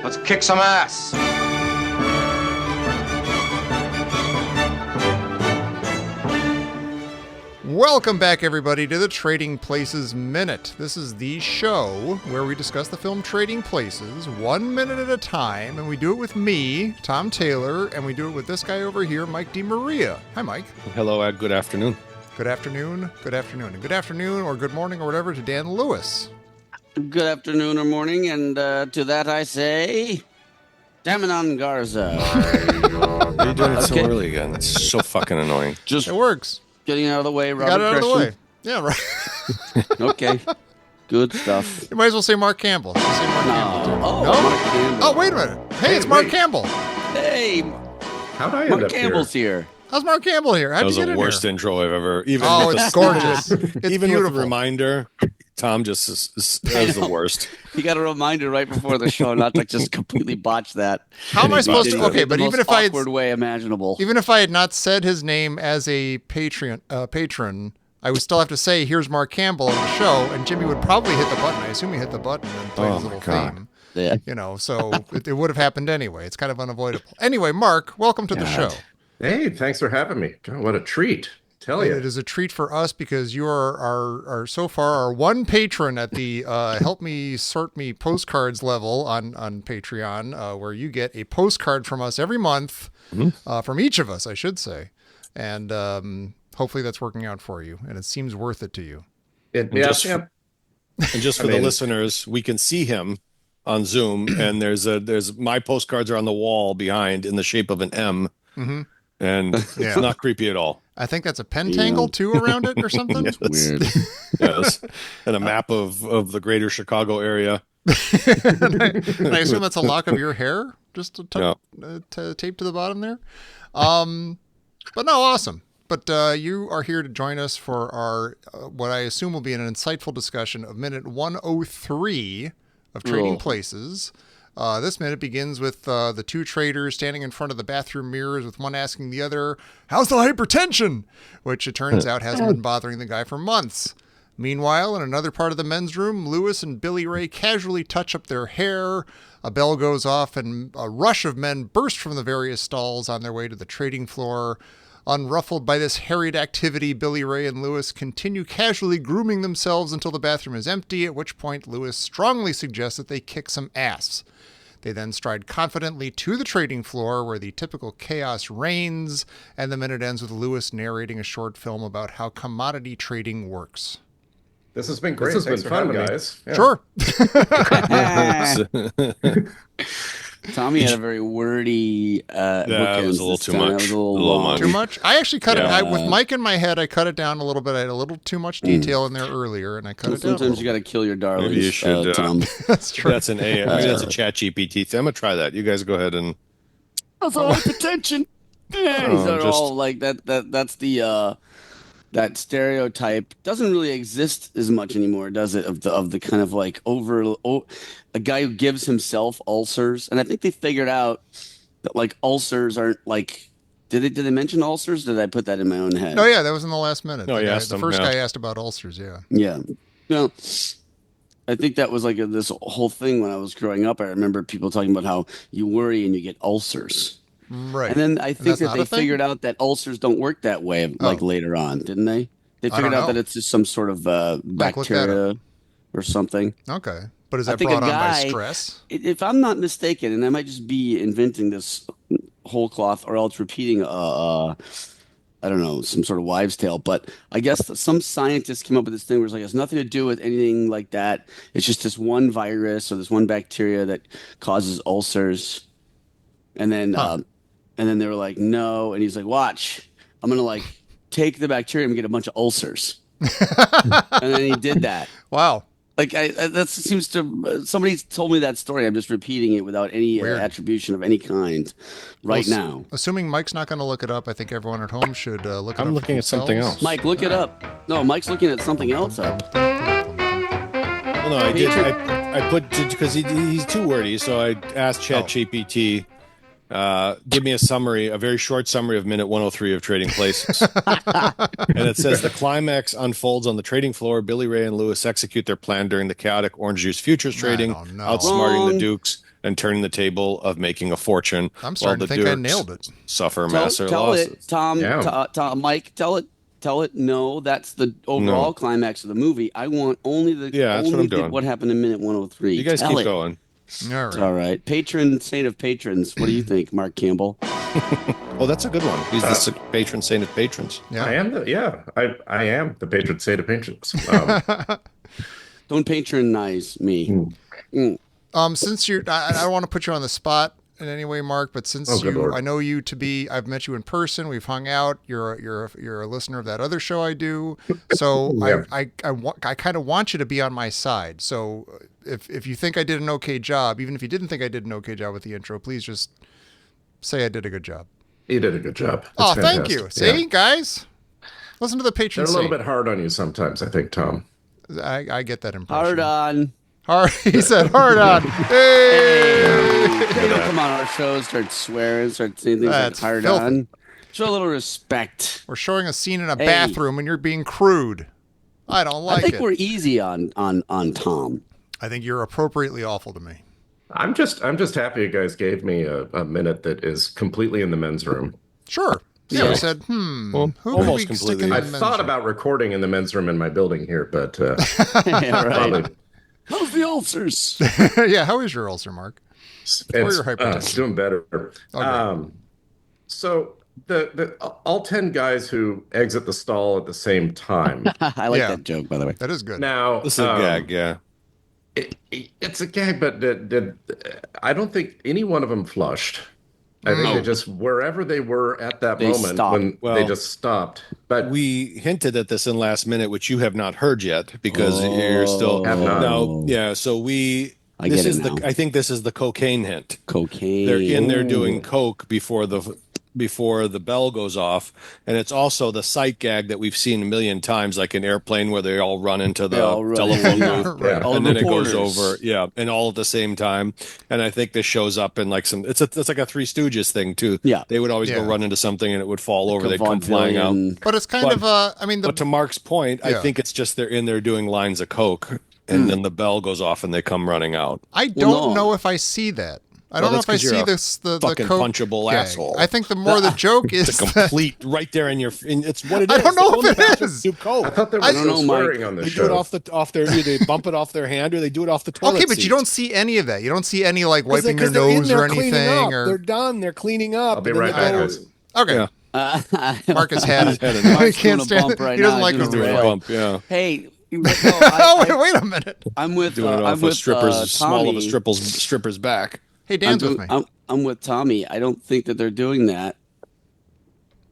Let's kick some ass. Welcome back, everybody, to the Trading Places Minute. This is the show where we discuss the film Trading Places 1 minute at a time, and we do it with me, Tom Taylor, and we do it with this guy over here, Mike DeMaria. Hi, Mike. Hello, Ed. Good afternoon. Good afternoon, good afternoon, and good afternoon or good morning or whatever to Dan Lewis. Good afternoon or morning, and to that I say, Damian Garza. Why are you doing it so early again? That's so fucking annoying. Just It works. getting out of the way, Robert Got it out of the way. Christian. Yeah, right. Okay, good stuff. You might as well say Mark Campbell. You say Mark Campbell, too. Oh, No? Mark Campbell. Oh, wait a minute. Hey, it's Mark wait. Campbell. Hey, How'd I end Mark up Campbell's here. How's Mark Campbell here? How'd That was you get the in worst here? intro I've ever. Even Oh, with it's the- gorgeous. It's even beautiful. with the reminder, Tom just is the worst. You got a reminder right before the show not to just completely botch that. How am I supposed to? In Okay, the but even most if I had, awkward way imaginable. even if I had not said his name as a patron, I would still have to say, "Here's Mark Campbell on the show," and Jimmy would probably hit the button. I assume he hit the button and played Oh, his my little God. theme. Yeah. You know, so it would have happened anyway. It's kind of unavoidable. Anyway, Mark, welcome to the show. Hey, thanks for having me. God, what a treat. Tell And you. it is a treat for us because you are so far our one patron at the help me sort me postcards level on Patreon, where you get a postcard from us every month, from each of us, I should say, and hopefully that's working out for you, and it seems worth it to you. Yeah, just- yeah. And just for I the mean- listeners, we can see him on Zoom, and there's my postcards are on the wall behind in the shape of an M, and Yeah. it's not creepy at all. I think that's a pentangle too around it or something. Yes. Weird. Yes, and a map of the greater Chicago area. And I assume that's a lock of your hair, just Yeah. taped to the bottom there. But no, awesome. But you are here to join us for our what I assume will be an insightful discussion of minute 103 of Trading Oh. Places. This minute begins with the two traders standing in front of the bathroom mirrors, with one asking the other, "How's the hypertension?" Which it turns out hasn't been bothering the guy for months. Meanwhile, in another part of the men's room, Lewis and Billy Ray casually touch up their hair. A bell goes off, and a rush of men burst from the various stalls on their way to the trading floor. Unruffled by this harried activity, Billy Ray and Lewis continue casually grooming themselves until the bathroom is empty, at which point Lewis strongly suggests that they kick some ass. They then stride confidently to the trading floor, where the typical chaos reigns, and the minute ends with Lewis narrating a short film about how commodity trading works. This has been great. This has been fun, guys. Yeah. Sure. Tommy had a very wordy bookends was a little this too time. much. That was a little A little long. much. Too much? I actually cut Yeah. it. With Mike in my head, I cut it down a little bit. I had a little too much detail in there earlier, and I cut Well, it down. sometimes you got to kill your darlings, Maybe you should, Tom. That's true. That's an A. Maybe that's a Chat GPT thing. I'm gonna try that. You guys go ahead and. That's all hypertension. Yeah, Oh, they're just- all like that. That's the that stereotype doesn't really exist as much anymore, does it? Of the kind of like a guy who gives himself ulcers, and I think they figured out that like ulcers aren't like. Did they mention ulcers? Did I put that in my own head? Oh yeah, that was in the last minute. No, The you guy- asked the him, first yeah. guy asked about ulcers. Yeah. Yeah. Well, I think that was like this whole thing when I was growing up. I remember people talking about how you worry and you get ulcers. Right. And then I think that's that not they a thing? figured out that ulcers don't work that way, like Oh. later on, didn't they? They I figured don't out know. that it's just some sort of Mike, look that bacteria or something. Okay. But is I that think brought a on by guy- stress? If I'm not mistaken, and I might just be inventing this whole cloth, or else repeating I don't know, some sort of wives' tale, but I guess that some scientists came up with this thing where it's like it's nothing to do with anything like that. It's just this one virus or this one bacteria that causes ulcers. And then and then they were like, no, and he's like, watch, I'm gonna like take the bacteria and get a bunch of ulcers. And then he did that. Wow. Like that seems to somebody told me that story. I'm just repeating it without any Weird. attribution of any kind right Well, now. Assuming Mike's not going to look it up, I think everyone at home should look it up. I'm for looking at something themselves. else. Mike, look it up. No, Mike's looking at something else up. Well, no, I did. I put because he's too wordy, so I asked ChatGPT, give me a summary, a very short summary of minute 103 of Trading Places. And it says the climax unfolds on the trading floor. Billy Ray and Lewis execute their plan during the chaotic orange juice futures trading, don't know. outsmarting Wrong. the Dukes and turning the table of making a fortune. I'm starting to think I nailed it. Suffer Tell massive it, losses. Tom. Yeah. Mike. Tell it. No, that's the overall climax of the movie. I want only the that's what I'm doing. what happened in minute 103. You guys Tell keep it. going. All right. All right. Patron saint of patrons. What do you think, Mark Campbell? Oh, that's a good one. He's the patron saint of patrons. Yeah. I am the patron saint of patrons. Don't patronize me. Since I don't want to put you on the spot in any way, Mark, but since good Lord. I know you to be, I've met you in person, we've hung out. You're a listener of that other show I do, so Yeah. I kind of want you to be on my side. So if you think I did an okay job, even if you didn't think I did an okay job with the intro, please just say I did a good job. You did a good job. That's Oh, thank fantastic. you. See, Yeah. guys, listen to the They're patron a little saint. bit hard on you sometimes, I think, Tom. I get that impression. Hard on. Hard. He said hard on. Hey. They don't come on our show, start swearing, start saying things That's like hard filthy. on. Show a little respect. We're showing a scene in a Hey. bathroom and you're being crude. I don't like I think it. we're easy on Tom. I think you're appropriately awful to me. I'm just happy you guys gave me a minute that is completely in the men's room. Sure. Yeah, Yeah. we said, Well, who could almost we stick completely. in the I men's thought room? about recording in the men's room in my building here, but Yeah, right. probably How's the ulcers? Yeah, how is your ulcer, Mark? Or your hypertension. it's doing better. Okay. So the all 10 guys who exit the stall at the same time. I like Yeah. that joke, by the way. That is good. Now This is a gag, yeah. it's a gag, but I don't think any one of them flushed. I think they just wherever they were at that They moment stopped. when Well, they just stopped. But We hinted at this in last minute, which you have not heard yet because you're still Have not. no, yeah. So I this get it is now. I think this is the cocaine hint. Cocaine. They're in there doing coke before the bell goes off, and it's also the sight gag that we've seen a million times, like an airplane where they all run into the They all run telephone in, yeah. booth, Right. All the and then it goes reporters. over, yeah, and all at the same time. And I think this shows up in like it's like a Three Stooges thing too. Yeah. They would always go Yeah. run into something and it would fall over. A They'd come flying out. vaudevillian. But it's kind But- of I mean, But to Mark's point, I Yeah. think it's just they're in there doing lines of coke, and then the bell goes off and they come running out. I Well, don't no. know if I see that. I Well, don't know that's if I 'cause you're see a this the fucking coke punchable gag. asshole. I think the more the joke is It's a that- complete right there in your. It's what it is. I don't They know go in if the it bathroom is. and Do coke. I thought there I was don't no know, Mike. swearing on the They do it show. off their. Either they bump it off their hand or they do it off the toilet. Okay, but you seat. don't see any of that. You don't see any like 'Cause wiping their they're in nose there or cleaning anything. up. Or They're done. They're cleaning up. I'll be and then right they back, go- guys. okay, Yeah. Mark has had it. Had he enough. Mark's can't doing a stand bump it. right He doesn't now. like He's them Doing doing a it. bump, yeah. Hey, no, Oh, wait a minute. I'm with Doing it I'm off a with small of a Tommy. stripper's back. Hey, Dan's with me. I'm with Tommy. I don't think that they're doing that.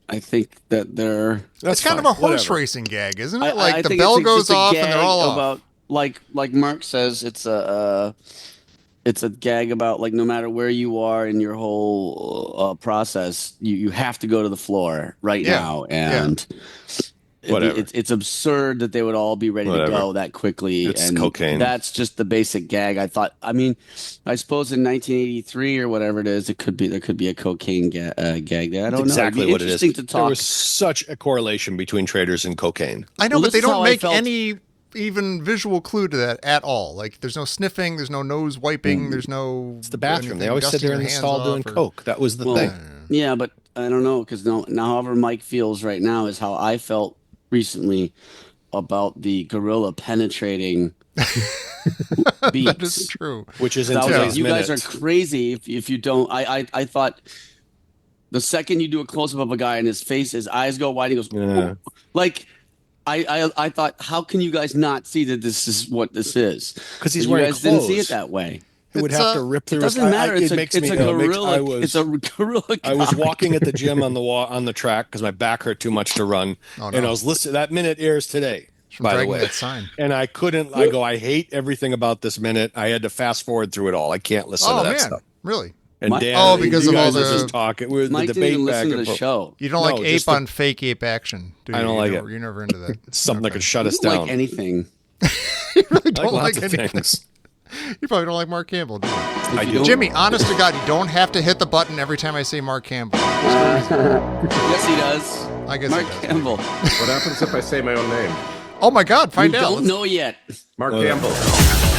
I think that they're. That's It's kind of fine. a horse Whatever. racing gag, isn't it? I Like the think bell it's goes just a off and they're gag all off. about like Mark says. It's a gag about like no matter where you are in your whole process, you have to go to the floor right Yeah. now, and Whatever. it's absurd that they would all be ready Whatever. to go that quickly. It's and cocaine. That's just the basic gag. I thought. I mean, I suppose in 1983 or whatever it is, there could be a cocaine gag there. I don't That's know. exactly It'd be what it is. interesting to There talk. was such a correlation between traders and cocaine. I know, Well, but they this is how don't I make felt- any even visual clue to that at all. Like there's no sniffing, there's no nose wiping, there's no. It's the bathroom. They anything, always said dusting they're in your the hands stall off doing or- coke. That was the Well, thing. Yeah, but I don't know because now however Mike feels right now is how I felt recently about the gorilla penetrating beats. That is true. Which is in That was today's like, you minute. guys are crazy if you don't. I thought the second you do a close up of a guy and his face, his eyes go wide, he goes Yeah. like. I thought, how can you guys not see that this is what this is? 'Cause he's you wearing guys didn't see clothes. it that way. It would It's have a- to rip through. It doesn't matter. It's it a makes it's me, a it makes- gorilla. It's a gorilla. I was cock. walking at the gym on the track because my back hurt too much to run, Oh, no. and I was listening. That minute airs today, From by the dragging way. that sign. And I couldn't. I go. I hate everything about this minute. I had to fast forward through it all. I can't listen Oh to that man, stuff. really? And Mike- Dan, Oh, because you of all guys are the- just talking. We're Mike the didn't debate even back listen to and the forth. show. You don't No, like just ape the- on fake ape action, do you? I don't like You're never into that. Something that Okay. could shut I us don't down. like anything. You really I don't like like lots of anything. things. You probably don't like Mark Campbell, do you? I you do. don't- Jimmy, honest to God, you don't have to hit the button every time I say Mark Campbell. Yes, he does. I guess Mark he does. Campbell. What happens if I say my own name? Oh my God, We find out. don't Let's- know yet. Mark Whatever. Campbell.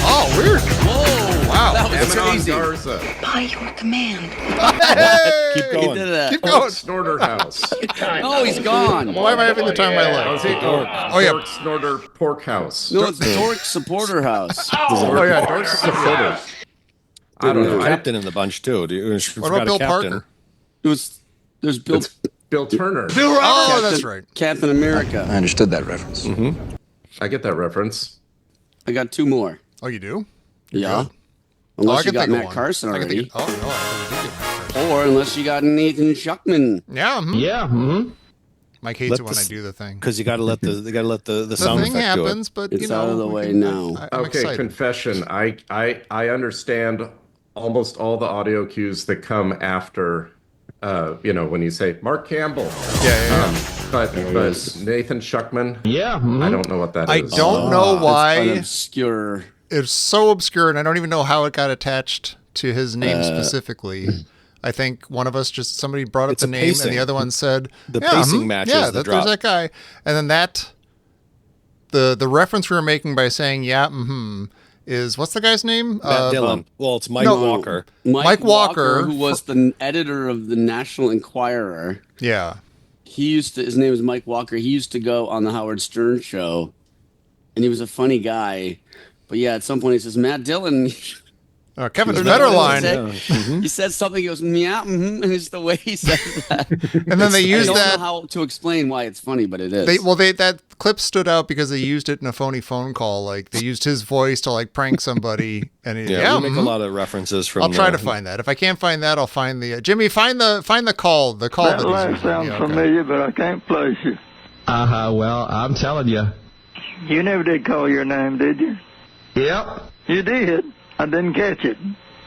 Oh, weird. Whoa! Wow. Wow. That was Amanon crazy. Garza. By your command. Hey! Keep He going. did that. Keep going. Snorter House. Oh, he's gone. Why am I having the time of my life? Oh, yeah. Dork Snorter Pork House. No, it's the Dork Supporter House. Oh, yeah. Dork Supporter. I don't know. Captain in the bunch too. What about Bill Parker? There's Bill It's Bill Turner. Oh, that's right. Captain America. I understood that reference. I get that reference. I got 2 more. Oh, you do? Yeah. good. Unless I you can got think of Matt one. Carson I can already. think of- oh, no, I did get Matt Carson. Or unless you got Nathan Schuckman. Yeah. Yeah. Mm-hmm. Mike hates Let it when the- I do the thing. Because you got to let the The sound thing effect happens, but It's you know, out of the we way can- now. I'm Okay, excited. confession. I understand almost all the audio cues that come after, when you say Mark Campbell. Yeah. But Nathan Schuckman, Yeah. Mm-hmm. I don't know what that is. I don't know An why. obscure. It's so obscure, and I don't even know how it got attached to his name specifically. I think one of us somebody brought up It's the a name, and pacing. the other one said The pacing matches Yeah, the there's drop. that guy, and then the reference we were making by saying is what's the guy's name? Matt Dillon. Well, it's Mike no. Walker. Mike Walker, who was the editor of the National Enquirer. Yeah. His name is Mike Walker. He used to go on the Howard Stern show, and he was a funny guy. But yeah, at some point he says, Matt Dillon. Kevin Remember what he Federline, said? He said something, he goes, meow, and it's the way he says that. and then they I used don't that. know how to explain why it's funny, but it is. That clip stood out because they used it in a phony phone call. Like they used his voice to like prank somebody, and Yeah, we make a lot of references from. I'll try to find that. If I can't find that, I'll find the Jimmy. Find the call. The call. That he's line using. sounds Yeah, okay. familiar, but I can't place you. Well, I'm telling you. You never did call your name, did you? Yep. You did. I didn't catch it.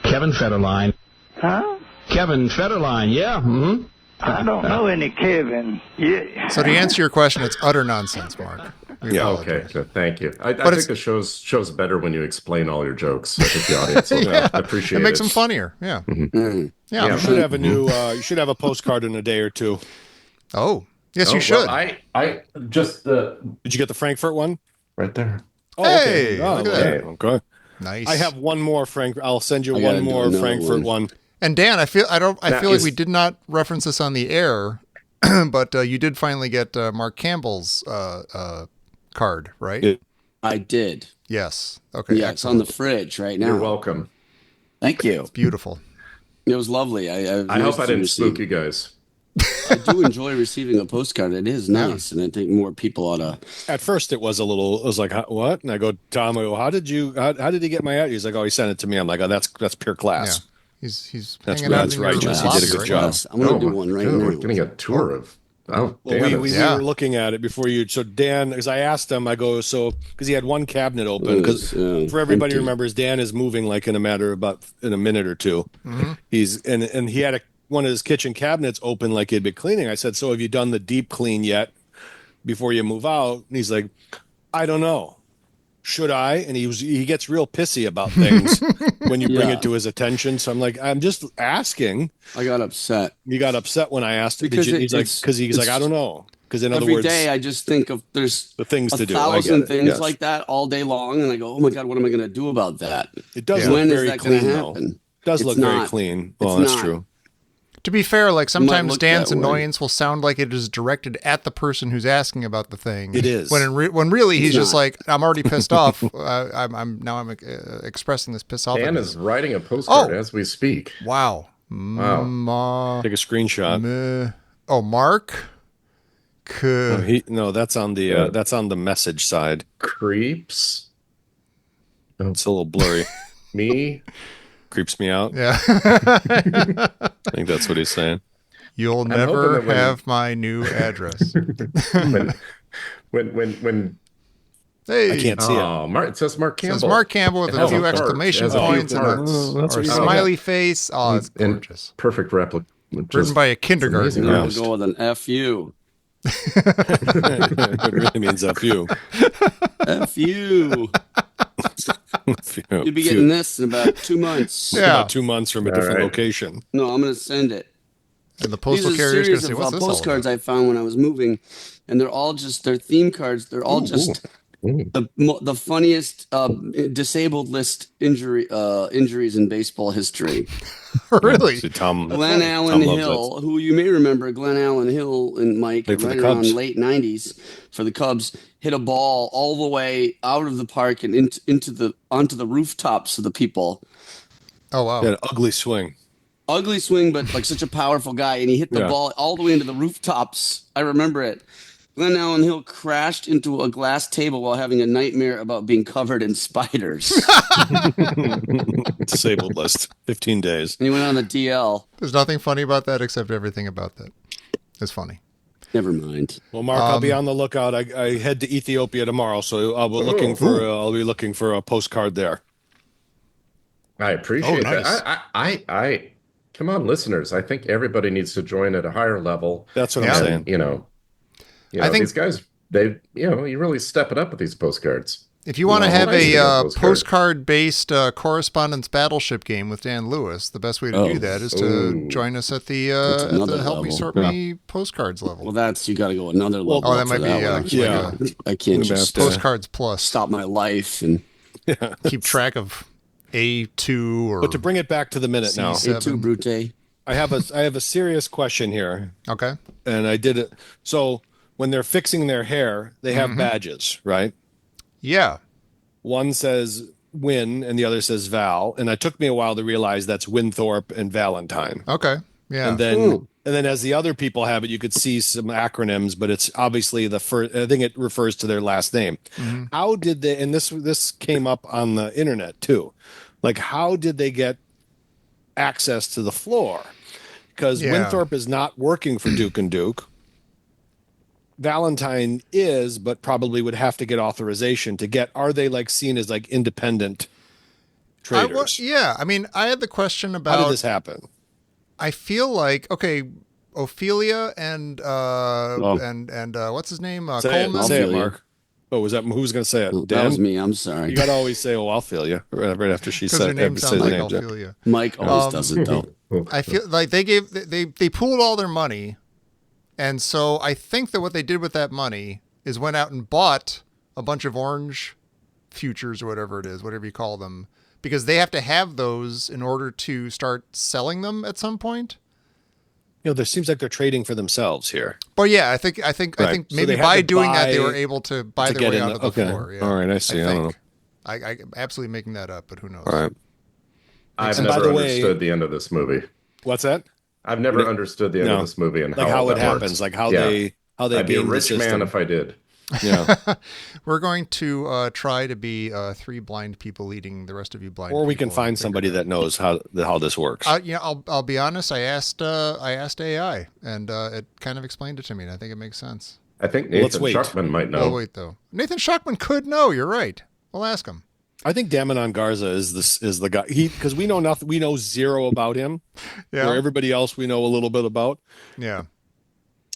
Kevin Federline. Huh? Kevin Federline. Yeah. Mm-hmm. I don't know any Kevin. Yeah. So to answer your question, it's utter nonsense, Mark. We Yeah, apologize. Okay, good, thank you. I it's- think the show's better when you explain all your jokes. I think the audience will appreciate It it. makes them funnier. Yeah. Mm. Yeah. Yeah. You should have a new. You should have a postcard in a day or two. Oh, yes, you Oh, should. well, I just Did you get the Frankfurt one? right there. Oh, Hey, okay. Oh, look at well, okay. Nice. I have one more Frank. I'll send you I gotta one do more another Frankfurt one. And Dan, I feel That like is- we did not reference this on the air, but you did finally get Mark Campbell's card, right? Yeah. I did. Yes. Okay. Yeah, it's on the excellent. fridge right now. You're welcome. Thank you. Beautiful. It was lovely. I hope I didn't spook you guys. I do enjoy receiving a postcard. It is nice, and I think more people ought to. At first, it was a little. I was like, "What?" And I go, "Tom, I go, how did he get my ad?" He's like, "Oh, he sent it to me." I'm like, "Oh, that's pure Yeah. class." He's That's hanging out that's in your righteous. He lobby, did a good right? job. I'm going to do my one right God, now. We're getting a tour of. Oh, Well, Dan we is- Yeah. were looking at it before you. So Dan, as I asked him, I go, because he had one cabinet open. Because for everybody who remembers, Dan is moving like in a minute or two. Mm-hmm. He's and he had one of his kitchen cabinets open like he'd been cleaning. I said, "So have you done the deep clean yet before you move out?" And he's like, "I don't know. Should I?" And he gets real pissy about things when you bring Yeah. it to his attention. So I'm like, "I'm just asking." I got upset. He got upset when I asked him. Because He's like, it's- "I don't know." Because in other Every words, day I just think of there's the things a to do. I get thousand it. things Yes. like that all day long, and I go, "Oh my god, what am I going to do about that?" It does Yeah. look When is very that going clean, to though. happen? Does It's look very not. clean. It's Well, that's not. true. To be fair, like sometimes look Dan's that way. annoyance will sound like it is directed at the person who's asking about the thing. It is. when when really he's It's just not. like, I'm already pissed off. I'm expressing this piss off. Dan at me. is writing a postcard Oh. as we speak. Wow. Wow. Take a screenshot. Mark. That's on the message side. Creeps It's a little blurry. me. Creeps me out. Yeah. I think that's what he's saying. You'll hoping never that when- have my new address. when Hey. I can't see it. oh, Mark, it says Mark It Campbell. says Mark Campbell with It a has few heart. exclamation It has a few points and hearts. That's a what he's smiley face. Oh, it's And gorgeous. perfect replica. Written by a kindergarten. amazing. I'm Yeah. going to go with an FU. It really means a few. FU. You'll be getting this in about 2 months. Yeah. About 2 months from a different right. location. No, I'm going to send it. And the These postal are a carrier is going to series say, of what's this all postcards about? I found when I was moving, and they're theme cards. They're all just The funniest disabled list injuries in baseball history. Really? See, Tom Glenn loves Hill, who you may remember, Glenn Allen Hill and Mike, Played for the right around Cubs. late '90s for the Cubs, hit a ball all the way out of the park and onto the rooftops of the people. Oh, wow. He had an ugly swing. Ugly swing, but like such a powerful guy, and he hit the Yeah. ball all the way into the rooftops. I remember it. Glenn Allen Hill crashed into a glass table while having a nightmare about being covered in spiders. Disabled list. 15 days. And he went on the DL. There's nothing funny about that except everything about that is funny. Never mind. Well, Mark, I'll be on the lookout. I head to Ethiopia tomorrow, so I'll be looking for a postcard there. I appreciate nice. that. I come on, listeners. I think everybody needs to join at a higher level. That's what Yeah. I'm saying. You know, I think- these guys, you really step it up with these postcards. If you want to Well, have nice to get a postcards. postcard-based correspondence battleship game with Dan Lewis, the best way to do that is to Ooh. join us at the another Help Me level. Sort Me postcards level. Well, you got to go another level. oh, that for might be one. yeah. I can't We're just gonna have Postcards Plus. stop my life and Keep track of A2 or But to bring it back to the minute now, Seven. A2 Brute. I have a serious question here, okay. and I did it. So when they're fixing their hair, they have badges, right? Yeah. One says Win and the other says Val, and it took me a while to realize that's Winthorpe and Valentine. Okay. Yeah. And then as the other people have it, you could see some acronyms, but it's obviously the first. I think it refers to their last name. How did they? And this came up on the internet too. Like, how did they get access to the floor? Because Yeah. Winthorpe is not working for Duke and Duke. Valentine is, but probably would have to get authorization to get. Are they like seen as like independent traders? yeah. I mean, I had the question How about. did this happen? I feel like Ophelia and what's his name? Say Coleman. it, Ophelia. Mark. Oh, was that who's going to say it? That Dan? was me. I'm sorry. You got to always say, "Oh, I'll feel you," right after she Because said her name say sounds the like name. Ophelia. Mike always does it though. I feel like they pooled all their money, and so I think that what they did with that money is went out and bought a bunch of orange futures or whatever it is, whatever you call them, because they have to have those in order to start selling them at some point. You know, there seems like they're trading for themselves here. But yeah, I think Right. maybe So they had by to doing that they buy were able to buy to their get way in out the- of the okay. floor. Yeah. All right, I see. I don't know. I'm absolutely making that up, but who knows? All right. I've And by never the way- understood the end of this movie. What's that? I've never understood the end of this movie and Like how that it happens, works. like how Yeah. they I'd be a game the rich man system. if I did. Yeah. We're going to try to be three blind people leading the rest of you blind. Or we can people find and figure somebody it that knows how this works. out. I'll be honest. I asked AI, and it kind of explained it to me, and I think it makes sense. I think Well, let's Nathan wait. Schuckman might know. Oh wait, though, Nathan Schuckman could know. You're right. We'll ask him. I think Damanon Garza is the guy. Because we know nothing. We know zero about him. Yeah, Where everybody else we know a little bit about. yeah,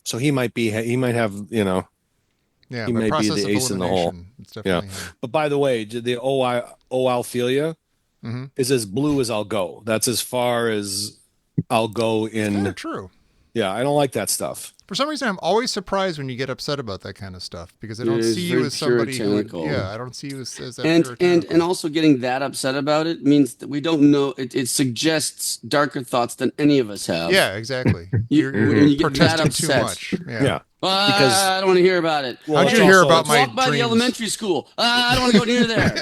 So he might have yeah. He by may be process the of ace in the hole. elimination, It's definitely him. But by the way, the Ophelia is as blue as I'll go. That's as far as I'll go in. Yeah, true. Yeah, I don't like that stuff. For some reason, I'm always surprised when you get upset about that kind of stuff because I don't It is see you very as somebody who. puritanical. Yeah, I don't see you as that And puritanical. also getting that upset about it means that we don't know. It suggests darker thoughts than any of us have. Yeah, exactly. You- You're when you get that protesting too upset. much. Yeah. Yeah. Because I don't want to hear about it. Well, How'd it's you hear also- about my Walk by the dreams? elementary school. I don't want to go near there.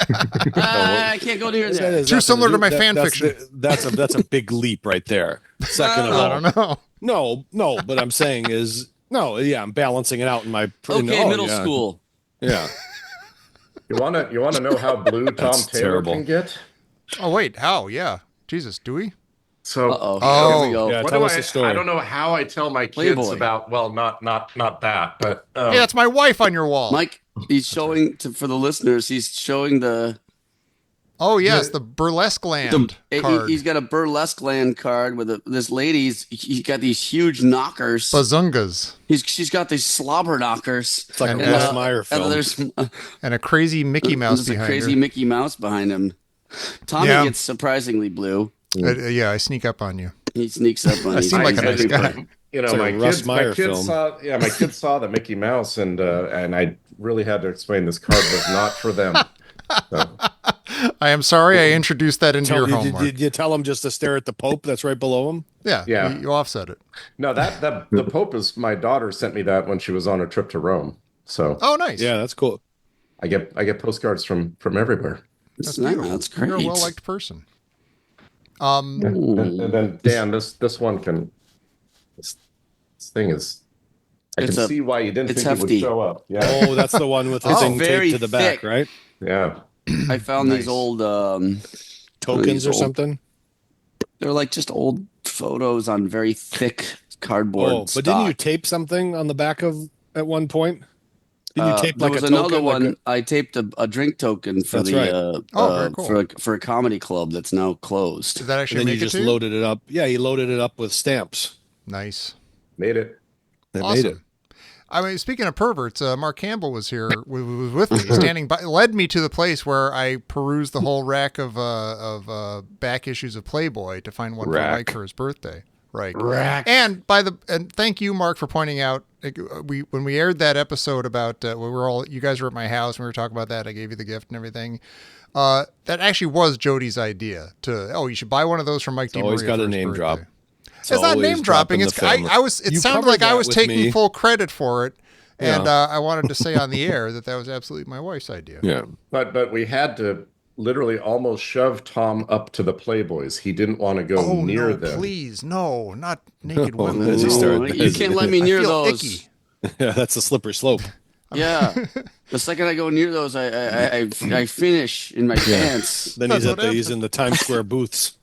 I can't go near there. Too similar to my fan fiction. That's a big leap right there. Second of I all, don't know. no. But I'm saying is no. Yeah, I'm balancing it out in my Okay, middle yeah. school. Yeah. You wanna know how blue Tom That's Taylor terrible. can get? Oh wait, how? Yeah, Jesus, do we? So Oh, here we go. Yeah, what tell do us the story. I don't know how I tell my kids Playboy. about. Well, not that, but Hey, that's my wife on your wall. Mike, he's showing for the listeners. He's showing Oh yes, the burlesque land card. He's got a burlesque land card with this lady's. He's got these huge knockers. Bazungas She's got these slobber knockers. It's like And, a Les Meyer And film. there's and a crazy Mickey Mouse there's a behind crazy her. Mickey Mouse behind him. Tommy Yeah. gets surprisingly blue. Yeah, I sneak up on you. He sneaks up on I you. seem like a nice guy. You know, It's like a Russ Meyer film. My kids saw the Mickey Mouse, and I really had to explain this card was not for them. So, I am sorry I introduced that into your home, Mark. Did you tell him just to stare at the Pope that's right below him? Yeah, Yeah. you offset it. no, the Pope is my daughter sent me that when she was on a trip to Rome. So Oh, nice. Yeah, that's cool. I get postcards from everywhere. That's beautiful. That's great. You're a well-liked person. And then Dan, this one can. This thing is. I can see why you didn't it's think hefty. it would show up. Yeah, Oh, that's the one with the thing very taped to the back, thick. right? yeah. I found Nice. these old Tokens or old- something. they're like just old photos on very thick cardboard. Oh, but didn't you tape something on the back of at one point? Didn't you tape there like was a another token? one. Like I taped a drink token for That's the right. Very cool. for a comedy club that's now closed. Did that actually and then make you it just to you? loaded it up. Yeah, you loaded it up with stamps. Nice. Made it. That Awesome. made it. I mean, speaking of perverts, Mark Campbell was here, was with me, standing by, led me to the place where I perused the whole rack of back issues of Playboy to find one for Rack. Mike for his birthday. Right. Rack. And thank you, Mark, for pointing out when we aired that episode about you guys were at my house and we were talking about that. I gave you the gift and everything. That actually was Jody's idea you should buy one of those for Mike DiMaria. Always got for a his name birthday. drop. It's not always name dropping. dropping It's the family. It You sounded covered like I that was with taking me. full credit for it, and Yeah. I wanted to say on the air that was absolutely my wife's idea. Yeah. But we had to literally almost shove Tom up to the Playboys. He didn't want to go Oh near no! them. Please, no, not naked Oh, women. as he No. started- You can't let me I near feel those. icky. Yeah, that's a slippery slope. Yeah, the second I go near those, I finish in my pants. Then That's he's in the Times Square booths,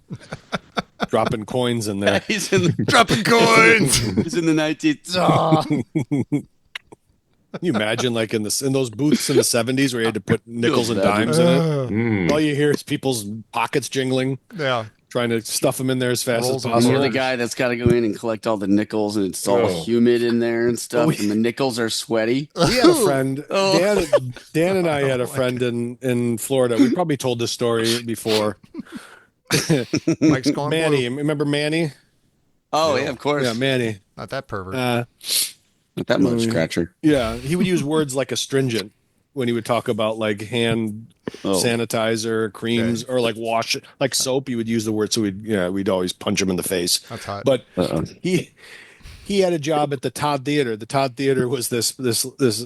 dropping coins in there. He's in the, Dropping coins. he's in the 19th. Can you imagine, like in those booths in the '70s, where you had to put nickels and dimes in it? Mm. All you hear is people's pockets jingling, Yeah. trying to stuff them in there as fast Rolls as of possible. You're the guy that's got to go in and collect all the nickels, and it's all Oh. humid in there and stuff, Oh, we- and the nickels are sweaty. We had a friend, Oh. Dan and I had a friend in Florida. We probably told this story before. Mike's going Manny, blue. remember Manny? Oh yeah, of course. Yeah, Manny. Not that pervert. Not that much scratcher. Yeah, he would use words like astringent when he would talk about like hand sanitizer, creams, or like wash, like soap. He would use the word, so we'd always punch him in the face. That's hot. But he had a job at the Todd Theater. The Todd Theater was this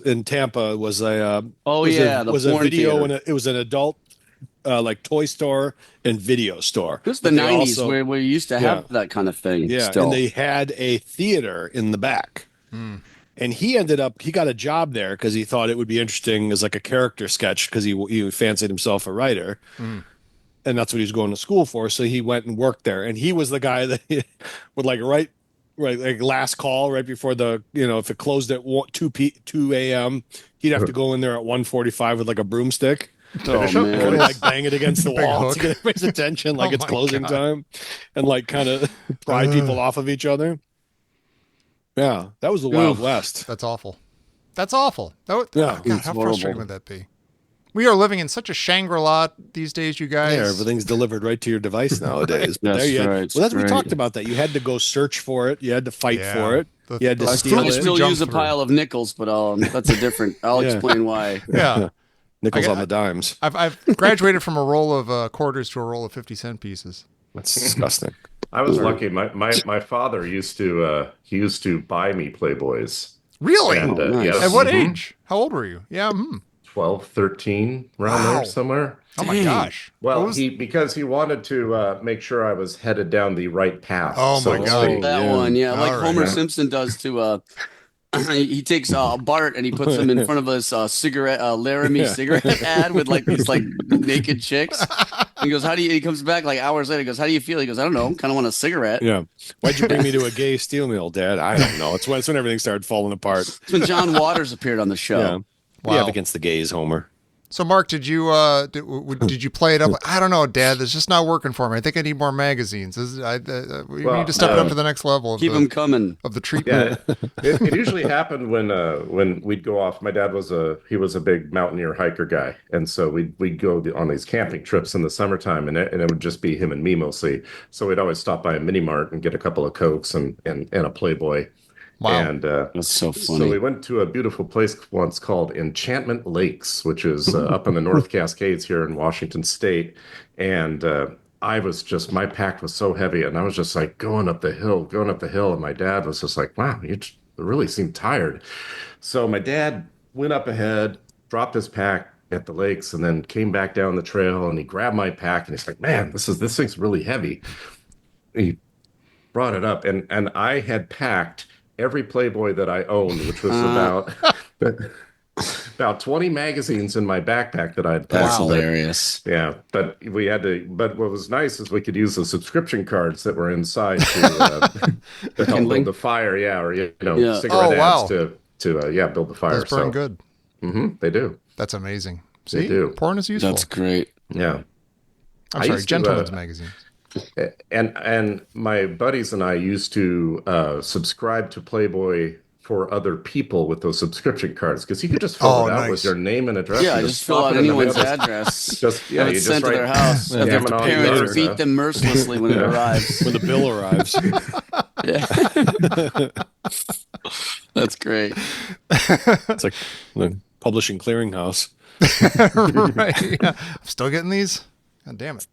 in Tampa was a the was a porn video theater. and it was an adult like toy store and video store. It was the But they 90s also- where we used to have that kind of thing. yeah, still. and they had a theater in the back. And he got a job there because he thought it would be interesting as like a character sketch because he fancied himself a writer. And that's what he was going to school for. So he went and worked there. And he was the guy that would like like last call right before if it closed at 2 a.m., he'd have to go in there at 1:45 with like a broomstick. Oh, And man. like bang it against the Big wall hook. to get everybody's attention, like Oh it's my closing God. time, and like kind of pry people off of each other. Yeah, that was the Wild West. That's awful. That's awful. Yeah. God, It's how horrible. frustrating would that be? We are living in such a Shangri-La these days, you guys. Yeah, everything's delivered right to your device nowadays. But That's there you had- right, Well, that's we right. talked about that. You had to go search for it. You had to fight Yeah. for it. You had to I steal I it. still Jump use a through. pile of nickels, but that's a different. I'll Yeah. explain why. Yeah. Nickels I- on the dimes. I've graduated from a roll of quarters to a roll of 50-cent pieces. That's disgusting. I was lucky. My father used to buy me Playboys. Really? And, Oh, nice. yes, At what mhm. age? How old were you? Yeah. 12, 13, around Wow. there somewhere. Oh my Dang. gosh. Well, What was- because he wanted to make sure I was headed down the right path. Oh, so my to God. speak. That Yeah. one, yeah, like All right. Homer Yeah. Simpson does to. He takes Bart and he puts him in front of his cigarette Laramie cigarette ad with like these like naked chicks. He goes, "How do you?" He comes back like hours later. He goes, "How do you feel?" He goes, "I don't know. Kind of want a cigarette." Yeah. Why'd you bring me to a gay steel mill, Dad? I don't know. It's when everything started falling apart. It's when John Waters appeared on the show. Yeah. Wow. We have against the gays, Homer. So, Mark, did you play it up? I don't know, Dad. It's just not working for me. I think I need more magazines. We need to step it up to the next level. Keep them coming. Of the treatment. Yeah, it usually happened when we'd go off. My dad was a big mountaineer hiker guy, and so we'd go on these camping trips in the summertime, and it would just be him and me mostly. So we'd always stop by a mini mart and get a couple of Cokes and a Playboy. Wow. And that's so funny. So we went to a beautiful place once called Enchantment Lakes, which is up in the North Cascades here in Washington State. And my pack was so heavy, and I was just like going up the hill. And my dad was just like, wow, you really seem tired. So my dad went up ahead, dropped his pack at the lakes, and then came back down the trail, and he grabbed my pack, and he's like, man, this thing's really heavy. He brought it up, and I had packed every Playboy that I owned, which was about 20 magazines in my backpack that I had packed. That's hilarious. Yeah, but what was nice is we could use the subscription cards that were inside to help build the fire. Yeah, or cigarette ads to build the fire. Those burn good. They do. That's amazing. They See, do. porn is useful. That's great. Yeah. I'm sorry, gentlemen's magazines. And my buddies and I used to subscribe to Playboy for other people with those subscription cards, because you could just fill it out with your name and address. Yeah, just fill out anyone's address. You just send to their house. Their parents beat them mercilessly when it arrives. When the bill arrives. That's great. It's like the publishing clearinghouse. Right. Yeah. I'm still getting these. God damn it.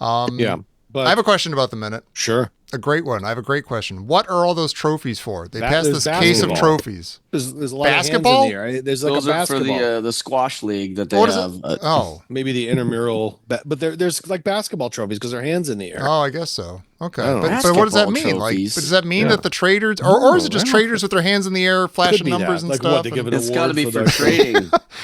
Yeah. But I have a question about the minute. Sure. A great one. I have a great question. What are all those trophies for? They passed there's this case of basketball. trophies. There's a lot Basketball? of hands in the air. There's like Those a are for basketball. the squash league that they What is have. it? Oh. Maybe the intramural, but there's like basketball trophies because their hands in the air. Oh, I guess so. Okay. I don't know. But what does that Basketball mean? Like, trophies. does that mean that the traders, or is it just I don't traders with their hands in the air, flashing be numbers that. and Like stuff? what, they give it It's got to award be for for their- trading.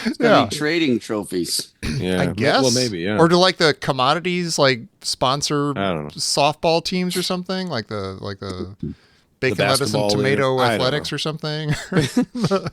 It's got to Yeah. be trading trophies. Yeah, I guess. Well, maybe. Yeah. Or do like the commodities like sponsor I don't know. softball teams or something? Like the bacon, lettuce, and basketball tomato league. I don't athletics know. or something? The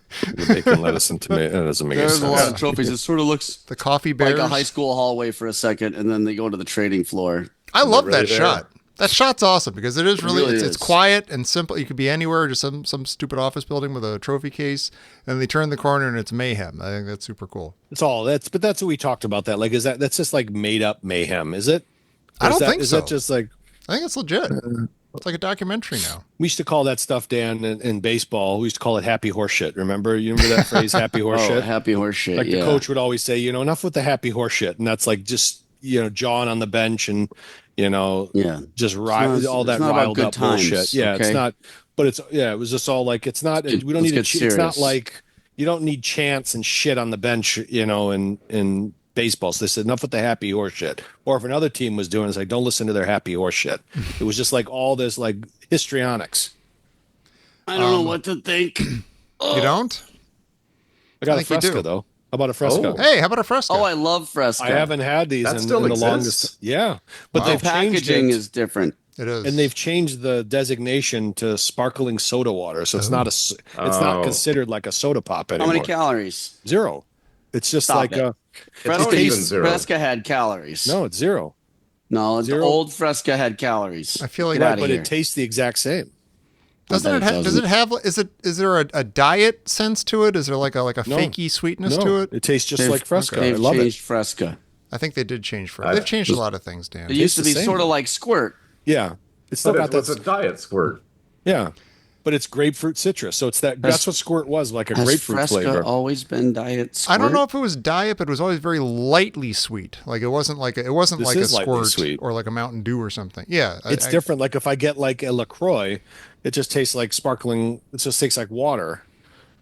bacon, lettuce, and tomato. That doesn't make any There's a lot sense. of trophies. It sort of looks The coffee bears. like a high school hallway for a second, and then they go to the trading floor. I love really that there? shot. That shot's awesome because it is really, really it's is. quiet and simple. You could be anywhere, just some stupid office building with a trophy case, and they turn the corner and it's mayhem. I think that's super cool. It's all but that's what we talked about. That like that's just like made up mayhem, is it? I don't think Is so. that just like I think it's legit. It's like a documentary now. we used to call that stuff, Dan, in baseball? We used to call it happy horse shit. Remember? You remember that phrase, happy horse shit? Happy horse shit. Like yeah. the coach would always say, enough with the happy horse shit, and that's like just jawing on the bench and just all that it's not about riled good up times, bullshit. Yeah, okay? it's not. But it was just all like it's not. We don't Let's need get it's not serious. like you don't need chants and shit on the bench, in baseball. So they said enough with the happy horse shit. Or if another team was doing it, it's like don't listen to their happy horse shit. It was just like all this like histrionics. I don't know what to think. You don't? I got I a think you Fresca do. though. How about a Fresca? Oh. Hey, how about a Fresca? Oh, I love Fresca. I haven't had these That in still the exists? longest. Yeah, but Wow. they've The changed packaging it. is different. It is. And they've changed the designation to sparkling soda water, so it's not it's not considered like a soda pop How anymore. many calories? 0. It's just Stop like it. not even Fresca, zero. Fresca had calories. no, it's 0. No, the Zero. old Fresca had calories. I feel like Get that, outta But here. it tastes the exact same. doesn't it bet it have? Does it doesn't. have? Is there a diet sense to it? Is there like a No. fakey sweetness No, to it? it tastes just They've- like Fresca. I They've love it. changed Fresca. I think they did change for. They've changed a lot of things, Dan. It used to the be same. sort of like Squirt. Yeah, it's still But got it was that. a diet squirt. Yeah, but it's grapefruit citrus, so it's that's what Squirt was, like a Has grapefruit Fresca flavor. always been diet Squirt? I don't know if it was diet, but it was always very lightly sweet. Like it wasn't like a This a is lightly squirt sweet. or like a Mountain Dew or something. Yeah, It's different. Like if I get like a LaCroix, it just tastes like sparkling. It just tastes like water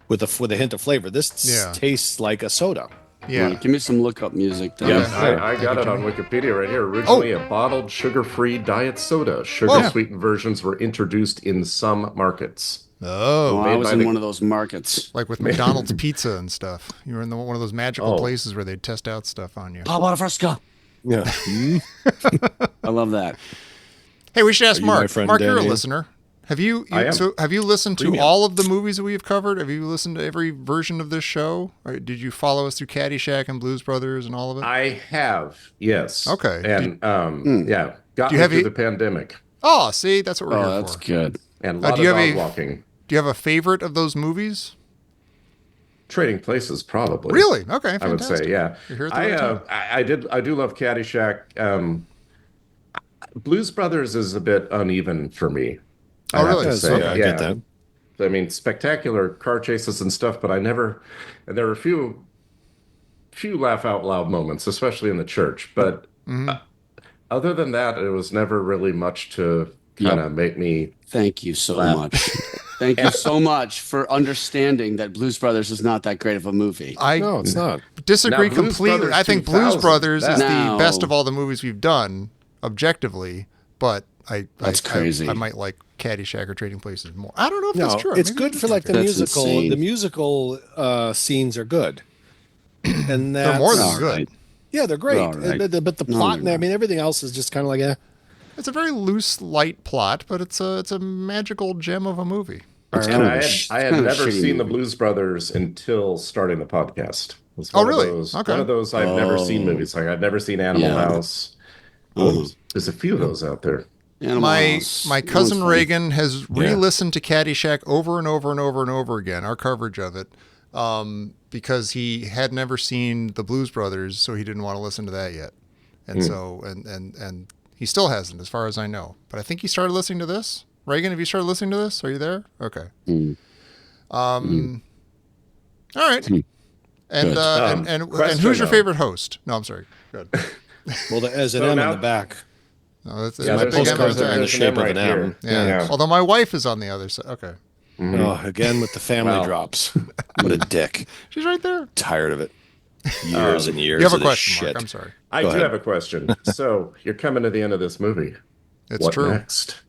with a hint of flavor. This tastes like a soda. Yeah, Give me some look-up music. Then. Yes, Yeah. I got it on Wikipedia right here. Originally a bottled sugar-free diet soda. Sugar-sweetened versions were introduced in some markets. Oh, Oh, I made was by in the- one of those markets. like with McDonald's pizza and stuff. You were in one of those magical Oh. places where they'd test out stuff on you. Pop out a Fresca. Yeah. I love that. Hey, we should ask Are you my Mark. friend, Mark, you're a Danny? listener. Have you listened to Premium. all of the movies that we've covered? Have you listened to every version of this show? Or did you follow us through Caddyshack and Blues Brothers and all of it? I have, yes. Okay. And got do you me have through a- the pandemic Oh, see, that's what we're here that's for. good. and a lot do you of have dog a- walking. Do you have a favorite of those movies? Trading Places, probably. Really? Okay, fantastic. I would say, yeah. You're here at the right time. I do love Caddyshack. Blues Brothers is a bit uneven for me. Oh, I have really? to Yes, say. okay, I get that. I mean, spectacular car chases and stuff, but and there were a few laugh out loud moments, especially in the church. But other than that, it was never really much to kind of make me. Thank you so Laugh. much. Thank you so much for understanding that Blues Brothers is not that great of a movie. I No, it's not. disagree Now, Blues completely. Brothers I think 2000, Blues Brothers is the No. best of all the movies we've done, objectively. But That's crazy. I might like Caddyshack or Trading Places more. I don't know if No, that's true. it's Maybe good that's for like the true. That's musical. insane. The musical scenes are good, and They're that's, more than all good. right. Yeah, they're great. All right. But the No, plot, they're and I not. mean, everything else is just kind of like, It's a very loose, light plot, but it's a magical gem of a movie. And kind of I a had, sh- I had kind of a never shitty seen the movie. Blues Brothers until starting the podcast. It was Oh, one of really? those- Okay. One of those I've never seen Oh. movies. Like I've never seen Animal Yeah. House. There's a few of those out there. Animal My House. my That one's cousin funny. Reagan has re-listened to Caddyshack over and over and over and over again, our coverage of it, because he had never seen the Blues Brothers, so he didn't want to listen to that yet, and so and he still hasn't, as far as I know. But I think he started listening to this. Reagan, have you started listening to this? Are you there? Okay. All right. Good. And Question, who's your though. favorite host? No, I'm sorry. Good. well, there's an So M now- in the back. No, that's Yeah, My there's a- postcards there's are in the an shape M of an M. Yeah. Yeah. Although my wife is on the other side. Okay. Oh, again with the family Wow. drops. What a dick. She's right there. Tired of it. Years and years You have a of this question, shit. Mark. I'm sorry. I Go do ahead. have a question. So you're coming to the end of this movie. It's What true. next?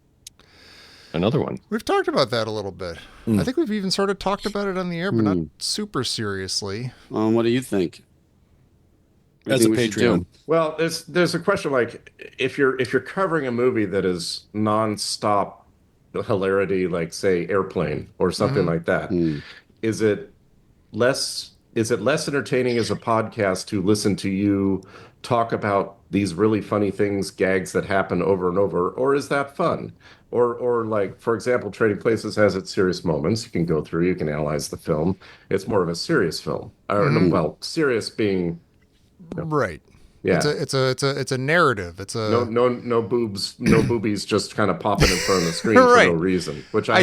Another one. We've talked about that a little bit. I think we've even sort of talked about it on the air, but not super seriously. What do you think? What As do a you think we should Patreon. do? Well, there's a question like if you're covering a movie that is nonstop hilarity, like say Airplane or something like that, is it less entertaining as a podcast to listen to you talk about these really funny things, gags that happen over and over, or is that fun? Or like, for example, Trading Places has its serious moments. You can go through, you can analyze the film. It's more of a serious film. Or, well, serious being Right. Yeah. It's a narrative. It's a no boobs, no boobies just kind of popping in front of the screen Right. for no reason. Which I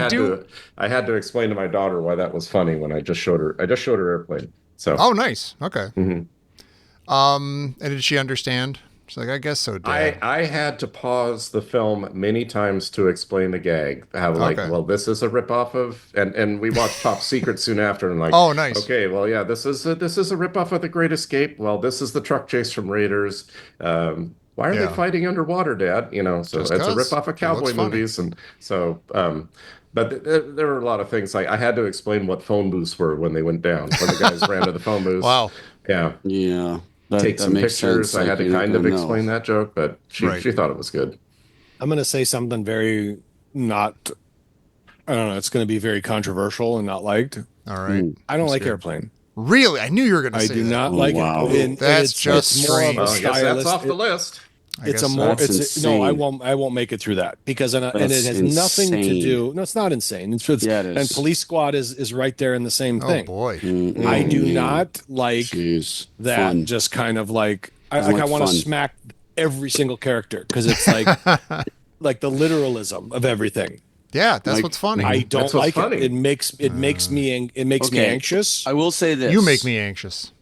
I had to explain to my daughter why that was funny when I just showed her Airplane. So Oh, nice. Okay. And did she understand? She's like, I guess so, Dad. I had to pause the film many times to explain the gag. How like, Okay. well, this is a ripoff of, and we watched Top Secret soon after, and like, Oh, nice. Okay, well, yeah, this is a ripoff of The Great Escape. Well, this is the truck chase from Raiders. Why are Yeah. they fighting underwater, Dad? You know, so Just it's a 'cause. ripoff of It cowboy looks funny. movies, and so. But there were a lot of things like I had to explain what phone booths were when they went down. When the guys ran to the phone booths. Wow. Yeah. Yeah. Take some makes pictures. sense. I had Like, to you're kind not of gonna know. explain that joke, but she Right. thought it was good. I'm going to say something very not, I don't know, it's going to be very controversial and not liked. All right. I don't like Airplane. Really? I knew you were going to I say do that. not like wow. it. And That's it's just more of strange. a Well, I guess that's stylist. off the list. I It's guess a so. more. That's It's no. I insane. won't make it through that because and it That's has nothing to insane. do. No, it's not insane. It's Yeah, it is. and Police Squad is right there in the same Oh, thing. boy. I do not like Jeez. that. Fun. Just kind of like I like want to fun. smack every single character because it's like like the literalism of everything. Yeah, that's Like, what's funny. I don't That's what's like funny. it. It makes me Okay. anxious. I will say this. You make me anxious.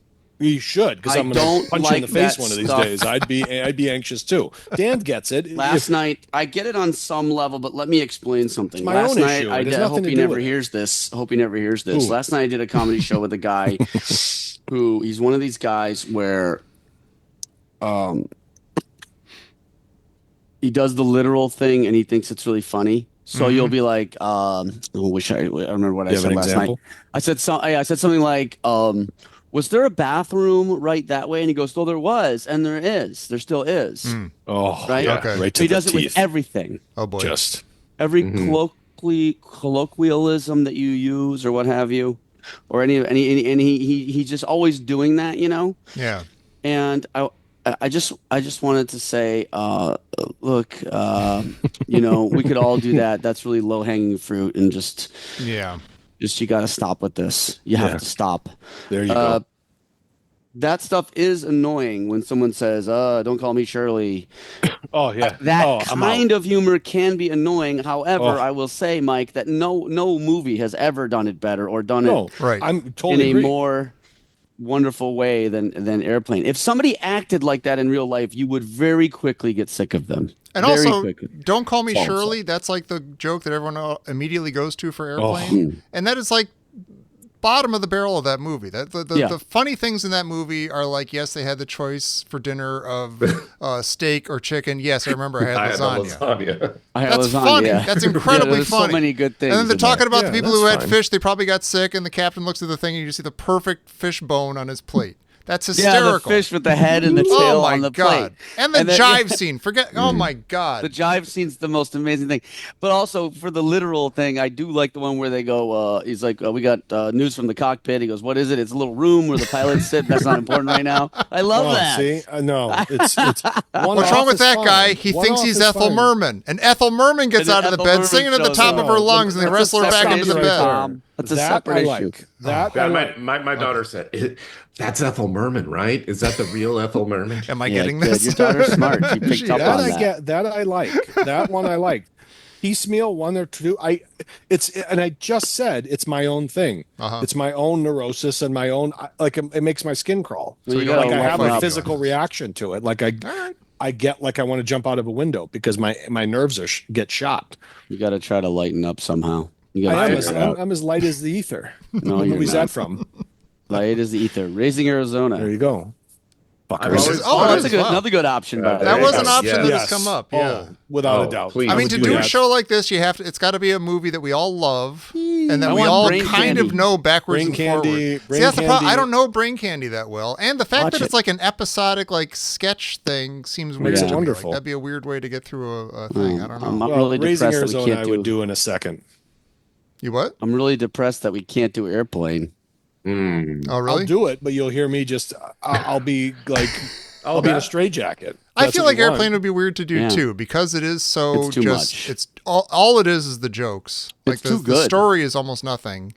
You should because I I'm going don't to punch you in the like face that one of these stuff. days. I'd be anxious too. Dan gets it. Last night, I get it on some level, but let me explain something. my Last own night, issue. I It has did, nothing hope to he do never with it. hears this. Hope he never hears this. Who? Last night, I did a comedy show with a guy who he's one of these guys where, he does the literal thing and he thinks it's really funny. So you'll be like, I remember what I You have said an last example? night. I said something like, was there a bathroom right that way? And he goes, no, there was, and there is. There still is. Oh, Right? yeah, Okay. right So he to does the it with teeth. everything. Oh, boy. Just Every colloquialism that you use or what have you, or any and he's just always doing that, Yeah. And I just wanted to say, look, we could all do that. That's really low hanging fruit, and just you got to stop with this. You have to stop. There you go. That stuff is annoying when someone says, don't call me Shirley. Oh, yeah. That kind of humor can be annoying. However, I will say, Mike, that no movie has ever done it better or done it right. I'm totally in a more wonderful way than Airplane. If somebody acted like that in real life, you would very quickly get sick of them. And very also, quickly. Don't call me Shirley. That's like the joke that everyone immediately goes to for Airplane. And that is like bottom of the barrel of that movie. The funny things in that movie are like, yes, they had the choice for dinner of steak or chicken. Yes, I remember I had lasagna. That's funny. That's incredibly funny. So many good things. And then they're talking about the people who had fine. fish. They probably got sick, and the captain looks at the thing, and you just see the perfect fish bone on his plate. That's hysterical. Yeah, the fish with the head and the tail on the plate. And the jive scene. Oh my God. The jive scene's the most amazing thing. But also for the literal thing, I do like the one where they go, he's like, we got news from the cockpit. He goes, what is it? It's a little room where the pilots sit. That's not important right now. I love that. See? No. It's What's wrong with that guy? He thinks he's Ethel Merman. And Ethel Merman gets out of the bed singing at the top of her lungs, and they wrestle her back into the bed. That's a separate issue. My daughter said, that's Ethel Merman, right? Is that the real Ethel Merman? Am I getting this? Your daughter's smart. She picked up on that. That I like. That one I like. Piecemeal, one or two. I just said it's my own thing. It's my own neurosis and my own, like it makes my skin crawl. So like I have a physical reaction to it. Like I get like I want to jump out of a window because my nerves get shot. You got to try to lighten up somehow. I'm as light as the ether. No, what you're movie's not. that from? Light as the ether. Raising Arizona. There you go. That's another good option. That was an option that has come up. Yeah, without a doubt. Please. I mean, to do a show like this, it's got to be a movie that we all love, and that we all kind of know backwards and forwards. See, that's the problem. I don't know Brain Candy that well, and the fact that it's like an episodic, like sketch thing seems weird. Makes it to wonderful. Me. Like, that'd be a weird way to get through a thing. I don't know. I'm really Raising depressed that we Arizona, can't I would do in a second. You what? I'm really depressed that we can't do Airplane. Oh, really? I'll do it, but you'll hear me just. I'll be like. I'll be in a straitjacket. I feel like Airplane would be weird to do too, because it is so it's too just. much. It's all it is the jokes. Like It's too the good. story is almost nothing.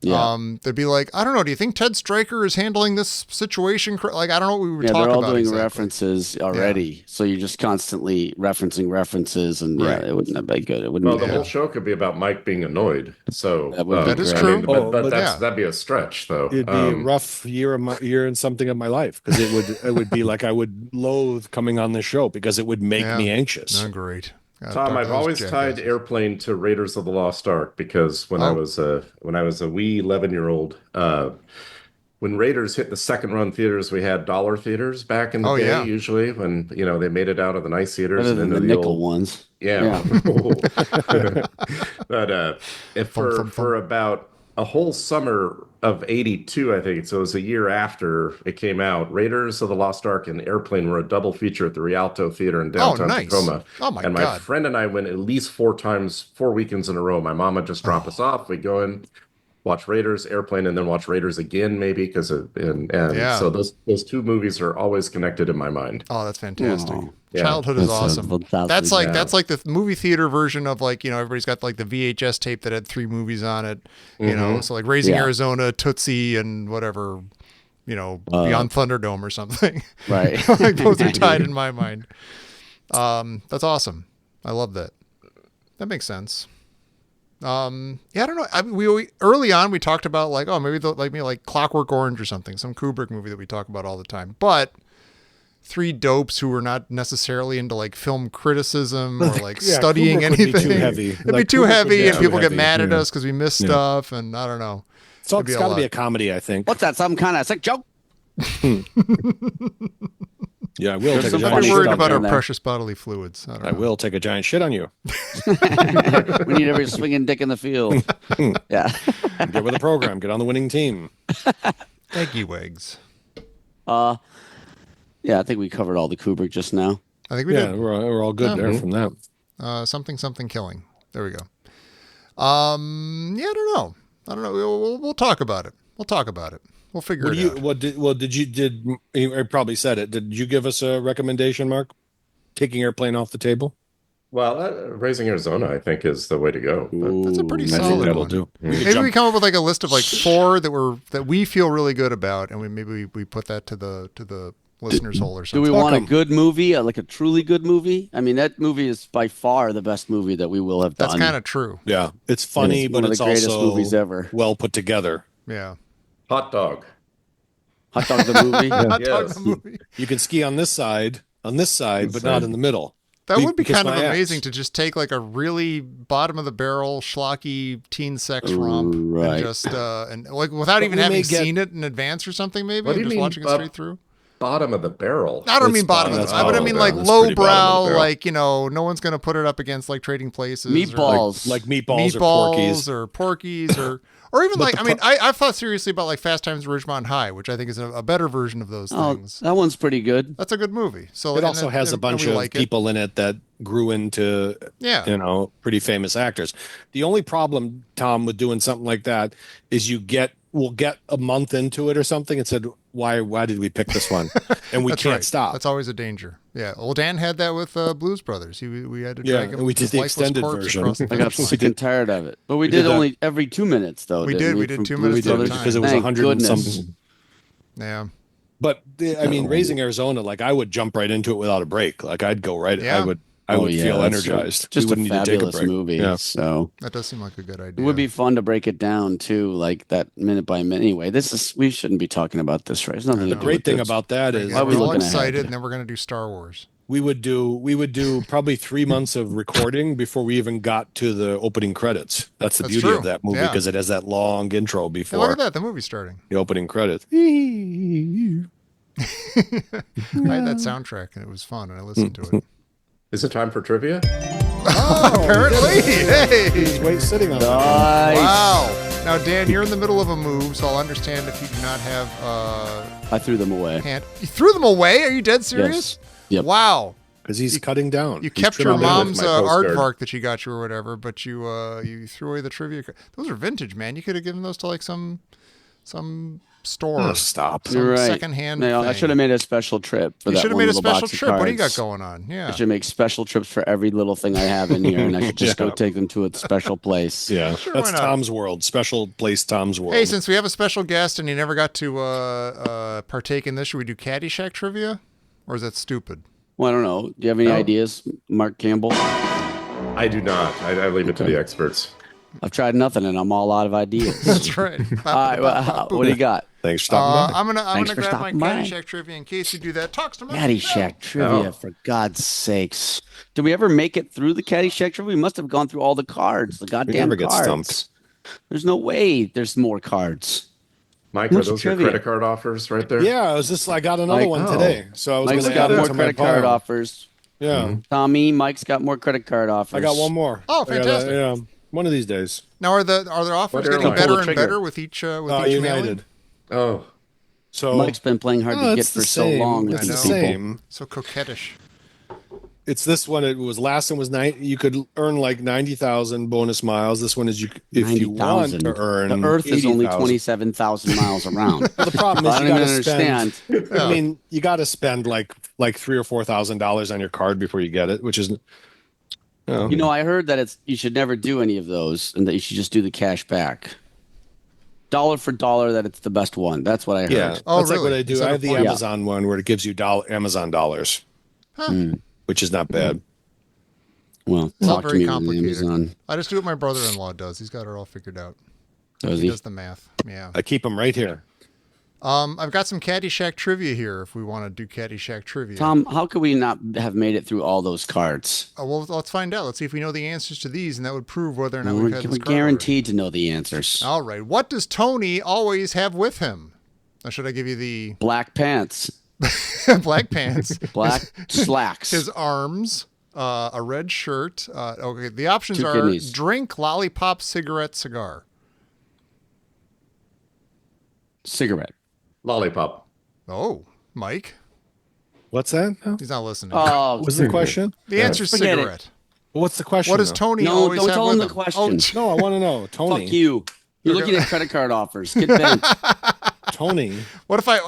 Yeah. They'd be like, I don't know. Do you think Ted Stryker is handling this situation? Like, I don't know what we were talking about. They're all doing exactly. references already, so you're just constantly referencing references, and it wouldn't be good. It wouldn't. Well, be the good. whole show could be about Mike being annoyed. So that is true. But that'd be a stretch, though. It'd be a rough year and something of my life because it would be like I would loathe coming on this show because it would make me anxious. Oh, great. Tom, I've always tied Airplane to Raiders of the Lost Ark because when I was a wee 11-year-old, when Raiders hit the second run theaters, we had dollar theaters back in the day. Usually, when they made it out of the nice theaters Better and than into the the nickel old ones. Yeah. But if for about a whole summer of '82, I think, so it was a year after it came out, Raiders of the Lost Ark and Airplane were a double feature at the Rialto Theater in downtown Tacoma. Oh, my And my God. friend and I went at least 4 weekends in a row. My mom would just drop us off. We'd go in, watch Raiders, Airplane, and then watch Raiders again, maybe, so those two movies are always connected in my mind. Oh, that's fantastic. Oh. Yeah. Childhood is awesome. That's like fantastic. that's like the movie theater version of like, everybody's got like the VHS tape that had 3 movies on it, so like Raising Arizona, Tootsie, and whatever, Beyond Thunderdome or something. Right. Like those are tied in my mind. That's awesome. I love that. That makes sense. I don't know. I mean, we early on we talked about like, maybe like Clockwork Orange or something, some Kubrick movie that we talk about all the time. But 3 dopes who were not necessarily into like film criticism or like studying Kubrick would anything. be too heavy. It'd Like, be too Kubrick heavy, would be and too people get heavy, mad at yeah. us because we miss stuff, and I don't know. So it's got to be a comedy, I think. What's that? Some kind of sick joke? Yeah, I will take a some giant I'm funny shit worried on about you. our there. precious bodily fluids. I don't I know. will take a giant shit on you. We need every swinging dick in the field. Yeah. Get with the program. Get on the winning team. Eggy wigs. Yeah, I think we covered all the Kubrick just now. I think we Yeah, did. we're all good there from that. Something killing. There we go. Yeah, I don't know. We'll talk about it. We'll figure What do it you? out. Did I probably said it? Did you give us a recommendation, Mark? Taking airplane off the table. Well, Raising Arizona, I think, is the way to go. But That's a pretty Ooh, solid that'll one. do. Maybe we come up with like a list of like 4 that we feel really good about, and we put that to the listeners' hole or Do something. we want a Welcome. good movie, like a truly good movie? I mean, that movie is by far the best movie that we will have done. That's kind of true. Yeah, it's funny, It's but one of it's the greatest also movies ever. well put together. Yeah. Hot Dog. Hot Dog the movie. Hot Dog Yes. the movie. You can ski on this side, but not in the middle. That would be Kiss kind of My Ass. amazing to just take like a really bottom of the barrel schlocky teen sex romp Right. and just and like without But even we having may get- seen it in advance or something, maybe What do and you just mean, watching it Bob? straight through. Bottom of the barrel. I don't It's mean bottom of the that's barrel, but I mean like that's pretty bottom of the lowbrow, barrel. like no one's gonna put it up against like Trading Places, Meatballs. Like or meatballs, or porkies. Porkies, or even But like the I mean I've thought seriously about like Fast Times at Ridgemont High, which I think is a better version of those Oh, things. that one's pretty good. That's a good movie. So It and also has a and bunch we of like it. people in it that grew into, Yeah. pretty famous actors. The only problem, Tom, with doing something like that is we'll get a month into it or something and said, why did we pick this one? And we That's can't right. stop. That's always a danger. Yeah. Well, Dan had that with Blues Brothers. We had to Yeah, drag him. and we did his the lifeless extended corpse version. across the I got finish line. sick and tired of it. But we did did that. only every 2 minutes, though. We didn't did. We did from 2 Blues minutes at a Brothers? time. because it was Thank 100 and goodness. something. Yeah. But I mean, Raising Arizona, like I would jump right into it without a break. Like I'd go right. Yeah. I would yeah, feel that's energized. Just We a wouldn't need to take fabulous break. movie. Yeah. So That does seem like a good idea. it would be fun to break it down too, like that minute by minute. Anyway, we shouldn't be talking about this, right? There's nothing The to do great with thing this. about that is Yeah, Why are we we're all looking ahead? excited, and then we're going to do Star Wars. we would do probably 3 months of recording before we even got to the opening credits. That's the That's beauty true. of that movie Yeah. because it has that long intro Hey, look before at that. The movie's starting. the opening credits. I had that soundtrack, and it was fun, and I listened to it. Is it time for trivia? Apparently. Hey. Wait, sitting on that. Nice. Wow. Now, Dan, you're in the middle of a move, so I'll understand if you do not have I threw them away. hand. You threw them away? Are you dead serious? Yep. Wow. Because he's cutting down. You He's kept your trimming down. mom's my postcard. aardvark that she got you or whatever, but you threw away the trivia. Those are vintage, man. You could have given those to like some store. Oh, stop. Some You're right. secondhand No, I thing. should have made a special trip for You that should have one made a little special box of trip. What do you got cards. going on? I Yeah. should make special trips for every little thing I have in here, and I should just go Yeah. take them to a special place. Yeah, Sure, that's why not? Tom's World. Special place Tom's World. Hey, since we have a special guest and you never got to partake in this, should we do Caddyshack trivia? Or is that stupid? Well, I don't know. Do you have any No. ideas, Mark Campbell? I do not. I leave it to the experts. I've tried nothing, and I'm all out of ideas. That's right. all right, well, what do you got? Thanks for stopping by. I'm gonna Thanks grab for my stopping by. Caddyshack trivia in case you do that. Talks to my Caddyshack trivia, Oh. for God's sakes. Did we ever make it through the Caddyshack trivia? We must have gone through all the cards, the goddamn never get cards. stumped. There's no way there's more cards. Mike, are What's those your trivia? credit card offers right there? Yeah, I got another Mike- one oh. today. So I was Mike's going to got add it more to my credit card pile. offers. Yeah, Tommy, Mike's got more credit card offers. I got one more. Oh, I got fantastic. yeah, one of these days. Now, are their offers What getting airline? better Pull the and trigger. better with each mailing? United. Oh, So Mike's been playing hard to get it's for the so same. long. with It's the I these know. people. same. So coquettish. It's this one. It was last one was you could earn like 90,000 bonus miles. This one is if you want 90,000. to earn The Earth is only 80,000. 27,000 miles around. The problem is I you don't got even to spend. understand. I mean, you got to spend like $3,000 or $4,000 on your card before you get it, which is. You know, I heard that you should never do any of those, and that you should just do the cash back. Dollar for dollar, that it's the best one. That's what I heard. Yeah, Oh, that's like really? what I do. Is that I a have the point? Amazon one where it gives you Amazon dollars, which is not bad. Well, It's all talk to very me with complicated. Amazon. I just do what my brother-in-law does. He's got it all figured out. Does He he? does the math. Yeah. I keep them right here. I've got some Caddyshack trivia here if we want to do Caddyshack trivia. Tom, how could we not have made it through all those cards? Well, let's find out. Let's see if we know the answers to these, and that would prove whether or not we've had We're this card guaranteed to know the answers. already. All right. What does Tony always have with him? Now, should I give you the Black pants, black pants, black slacks. his arms, a red shirt? Okay. The options Two are kidneys. drink, lollipop, cigarette, cigar. Cigarette. lollipop. Oh, Mike. What's that? He's not listening. Oh, What was the question? the answer is forget it. cigarette. What's the question? What does though? Tony No, always don't have tell with him the him? question. No, I want to know. Tony. Fuck you. You're looking at credit card offers. Get bent. Tony. What if I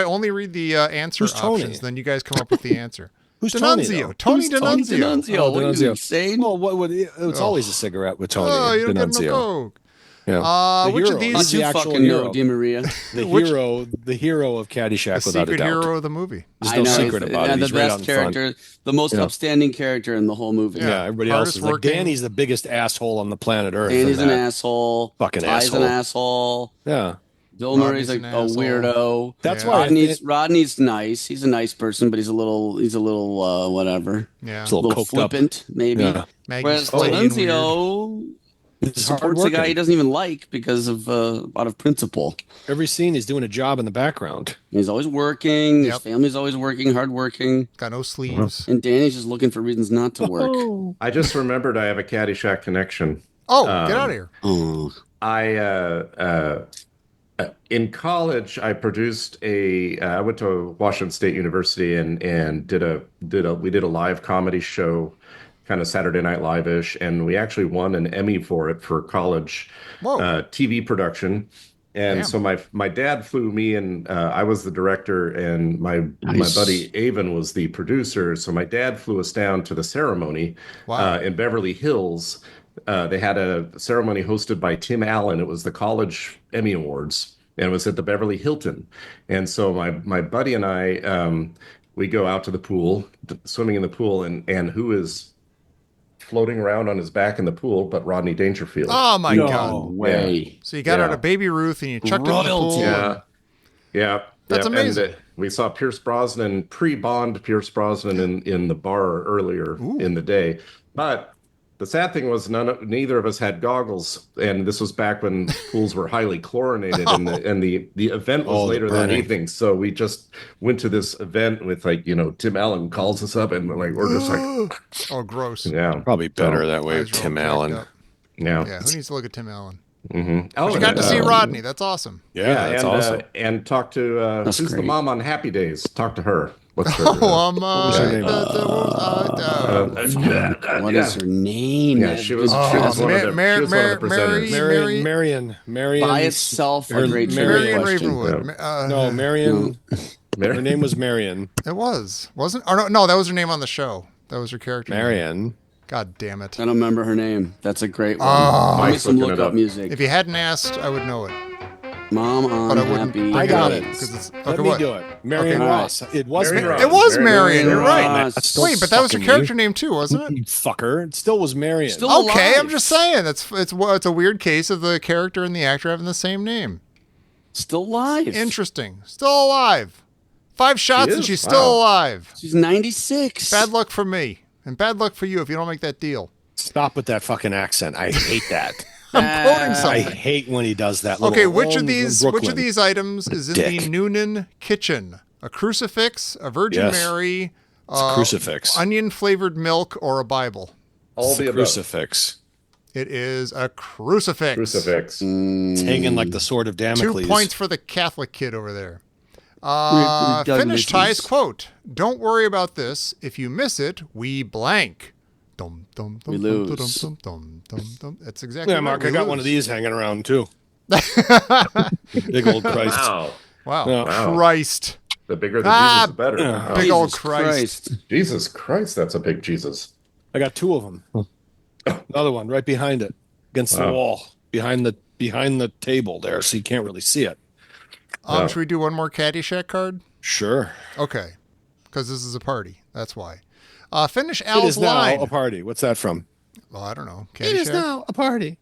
only read the answer Who's Tony? options, then you guys come up with the answer. Who's Tony, D'Annunzio. though? Tony Who's Tony D'Annunzio. D'Annunzio? Oh, What are you D'Annunzio. insane? Well, what would it's always a cigarette with Tony Oh, you don't get no D'Annunzio. coke. Yeah. The Which hero. of He's these? the You actual fucking hero. know, Di Maria. The hero of Caddyshack, The without a secret doubt. hero of the movie. There's I no know, secret he's- about yeah, it. the He's right best out in front. character, the most Yeah. upstanding character in the whole movie. Yeah, everybody Hardest else is like, working. Danny's the biggest asshole on the planet Earth. Danny's and an that. asshole. Fucking Ty's asshole. an asshole. Yeah. Bill Murray's Rodney's like an a asshole. weirdo. That's Yeah. why Rodney's nice. He's a nice person, but he's a little whatever. Yeah. It's A a little little coked up. flippant, maybe. Yeah. Maggie's Whereas playing weird. D'Annunzio It's supports a guy he hardworking. doesn't even like because of out of principle. Every scene he's doing a job in the background. He's always working. Yep. His family's always working, hardworking. Got no sleeves. And Danny's just looking for reasons not to work. I just remembered I have a Caddyshack connection. Oh, get out of here. Oh, In college, I produced I went to Washington State University and we did a live comedy show, kind of Saturday Night Live-ish, and we actually won an Emmy for it for college Whoa. TV production. And Damn. so my dad flew me, and I was the director, and my Nice. buddy Avon was the producer. So my dad flew us down to the ceremony Wow. in Beverly Hills. They had a ceremony hosted by Tim Allen. It was the College Emmy Awards, and it was at the Beverly Hilton. And so my buddy and I, we go out to the pool, swimming in the pool, and who is floating around on his back in the pool but Rodney Dangerfield. Oh my No. God. way. So you got Yeah. out of Baby Ruth and you chucked it in the Royalty. pool. Yeah. Yeah. That's yeah. amazing. And, we saw Pierce Brosnan, pre-Bond Pierce Brosnan in the bar earlier in the day. But the sad thing was neither of us had goggles, and this was back when pools were highly chlorinated, and the event was the later that burning. evening. So we just went to this event with Tim Allen calls us up, and we're just like, Oh, gross. yeah, Probably better So, that way Eyes with are all Tim jacked Allen. up. yeah. Yeah, who needs to look at Tim Allen? Oh, You got to see Rodney. That's awesome. Yeah, that's and, awesome. and talk to That's who's the great. mom on Happy Days? Talk to her. What's her? Oh, was her name? What is her name? Yeah, she was one of the presenters. Marion. By itself a Her- great Marion trivia question. Ravenwood. No, Marion. Mary- Her name was Marion. It wasn't? Or no, that was her name on the show. That was her character. name. Marion. God damn it. I don't remember her name. That's a great one. Oh. Give me Mike's some looking it look-up up. music. If you hadn't asked, I would know it. Mom on But I wouldn't Happy bring I got up it. because it's Let okay. me What? do it. Marion Okay. Ross. It was Marion Marion. It was Marion Marion. You're right. Ross. Don't Wait, but that was her fucking character name too, wasn't it? You fucker. It still was Marion. Still- Okay, I'm alive. just saying it's a weird case of the character and the actor having the same name. Still alive. Interesting. Still alive. 5 shots and is? she's still Wow. alive. She's 96. Bad luck for me, and bad luck for you if you don't make that deal. Stop with that fucking accent. I hate that. I'm quoting I something. hate when he does that. Okay, little, which "Oh, of these Brooklyn." items is in Dick. the Noonan kitchen? A crucifix, a Virgin Yes. Mary, It's a crucifix. onion flavored milk, or a Bible? all It's the the above. crucifix. It is a crucifix. Crucifix. It's hanging like the sword of 2 Damocles. points for the Catholic kid over there. Doug Finish Ty's Mickey's. quote. Don't worry about this. If you miss it, we blank. Dum, dum, dum, We dum, lose. dum, dum, dum, dum. That's exactly Yeah, right. Mark, We I got lose. one of these hanging around too. Big old Christ. Wow. Wow. Yeah. Wow. Christ. The bigger the Ah, Jesus, the better. yeah. Wow. Big old Jesus Christ. Jesus Christ, that's a big Jesus. I got 2 of them. Another one right behind it, against the Wow. wall, behind the table there, so you can't really see it. Wow. Should we do one more Caddyshack card? Sure. Okay. Because this is a party. That's why. Finish It Al's is now line. a party. What's that from? Well, I don't know. It is Caddyshack? now a party.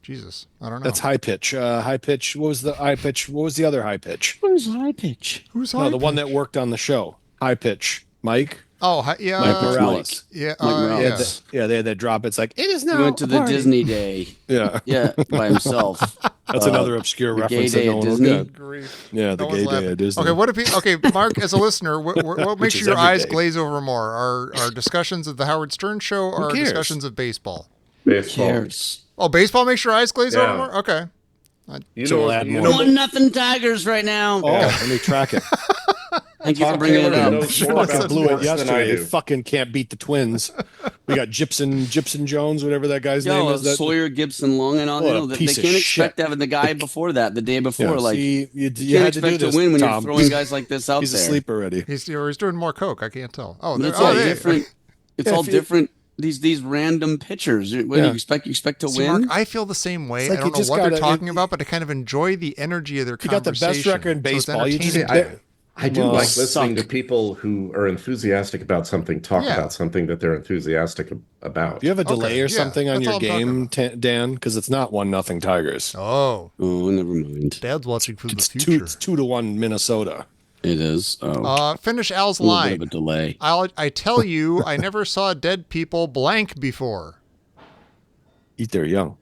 Jesus. I don't know. That's high pitch. High pitch. What was the high pitch? What was the other high pitch? Where's high pitch? Who's No, high the one pitch? that worked on the show. High pitch. Mike. Oh, yeah. Mike Morales. Yeah. Mike yeah. Morales. Yeah, they had that drop. It's like it is He now. went to a the party. Disney Day. Yeah, Yeah, by himself. that's another obscure the gay reference day that no at one will Disney. get. Grief. Yeah, the No one's gay day laughing. at Disney. Okay, what if he? Okay, Mark, as a listener, what makes is your every eyes day. glaze over more? Our discussions of the Howard Stern show, or our cares? discussions of baseball? Baseball. Cares. Oh, baseball makes your eyes glaze over Yeah. more. Okay. You So know, we'll add you more. know, 1-0 Tigers right now. Oh, let me track it. Thank you for Tom bringing it Taylor up. knows more Fucking about blew it sports than I yesterday. do. Fucking can't beat the Twins. We got Gypsum Jones, whatever that guy's name is. That Sawyer Gibson Long and on. What a You know, they piece of can't expect shit. having the guy before that, the day before. Like see, you you can't had to do expect to this, win when Tom. you're throwing guys like this out He's there. asleep already. He's doing more coke. I can't tell. Oh, But it's oh, all they- different. It's Yeah, all if you- different. These random pitchers. What do Yeah. you expect? You expect to See, win? Mark, I feel the same way. It's like I you don't know just what they're gotta- talking about, but I kind of enjoy the energy of their You got the conversation. best record in So it's baseball. You just entertaining. I do Well, like listening suck. to people who are enthusiastic about something talk Yeah. about something that they're enthusiastic about. Do you have a delay Okay, or yeah, something on that's your all I'm talking game, Dan? Because it's not 1-0 Tigers. Oh, Oh, never mind. Dad's watching for the It's future. 2-1 Minnesota. It is. Oh, Finish Al's a little bit line. of a delay. I tell you, I never saw dead people blank before. Eat their young.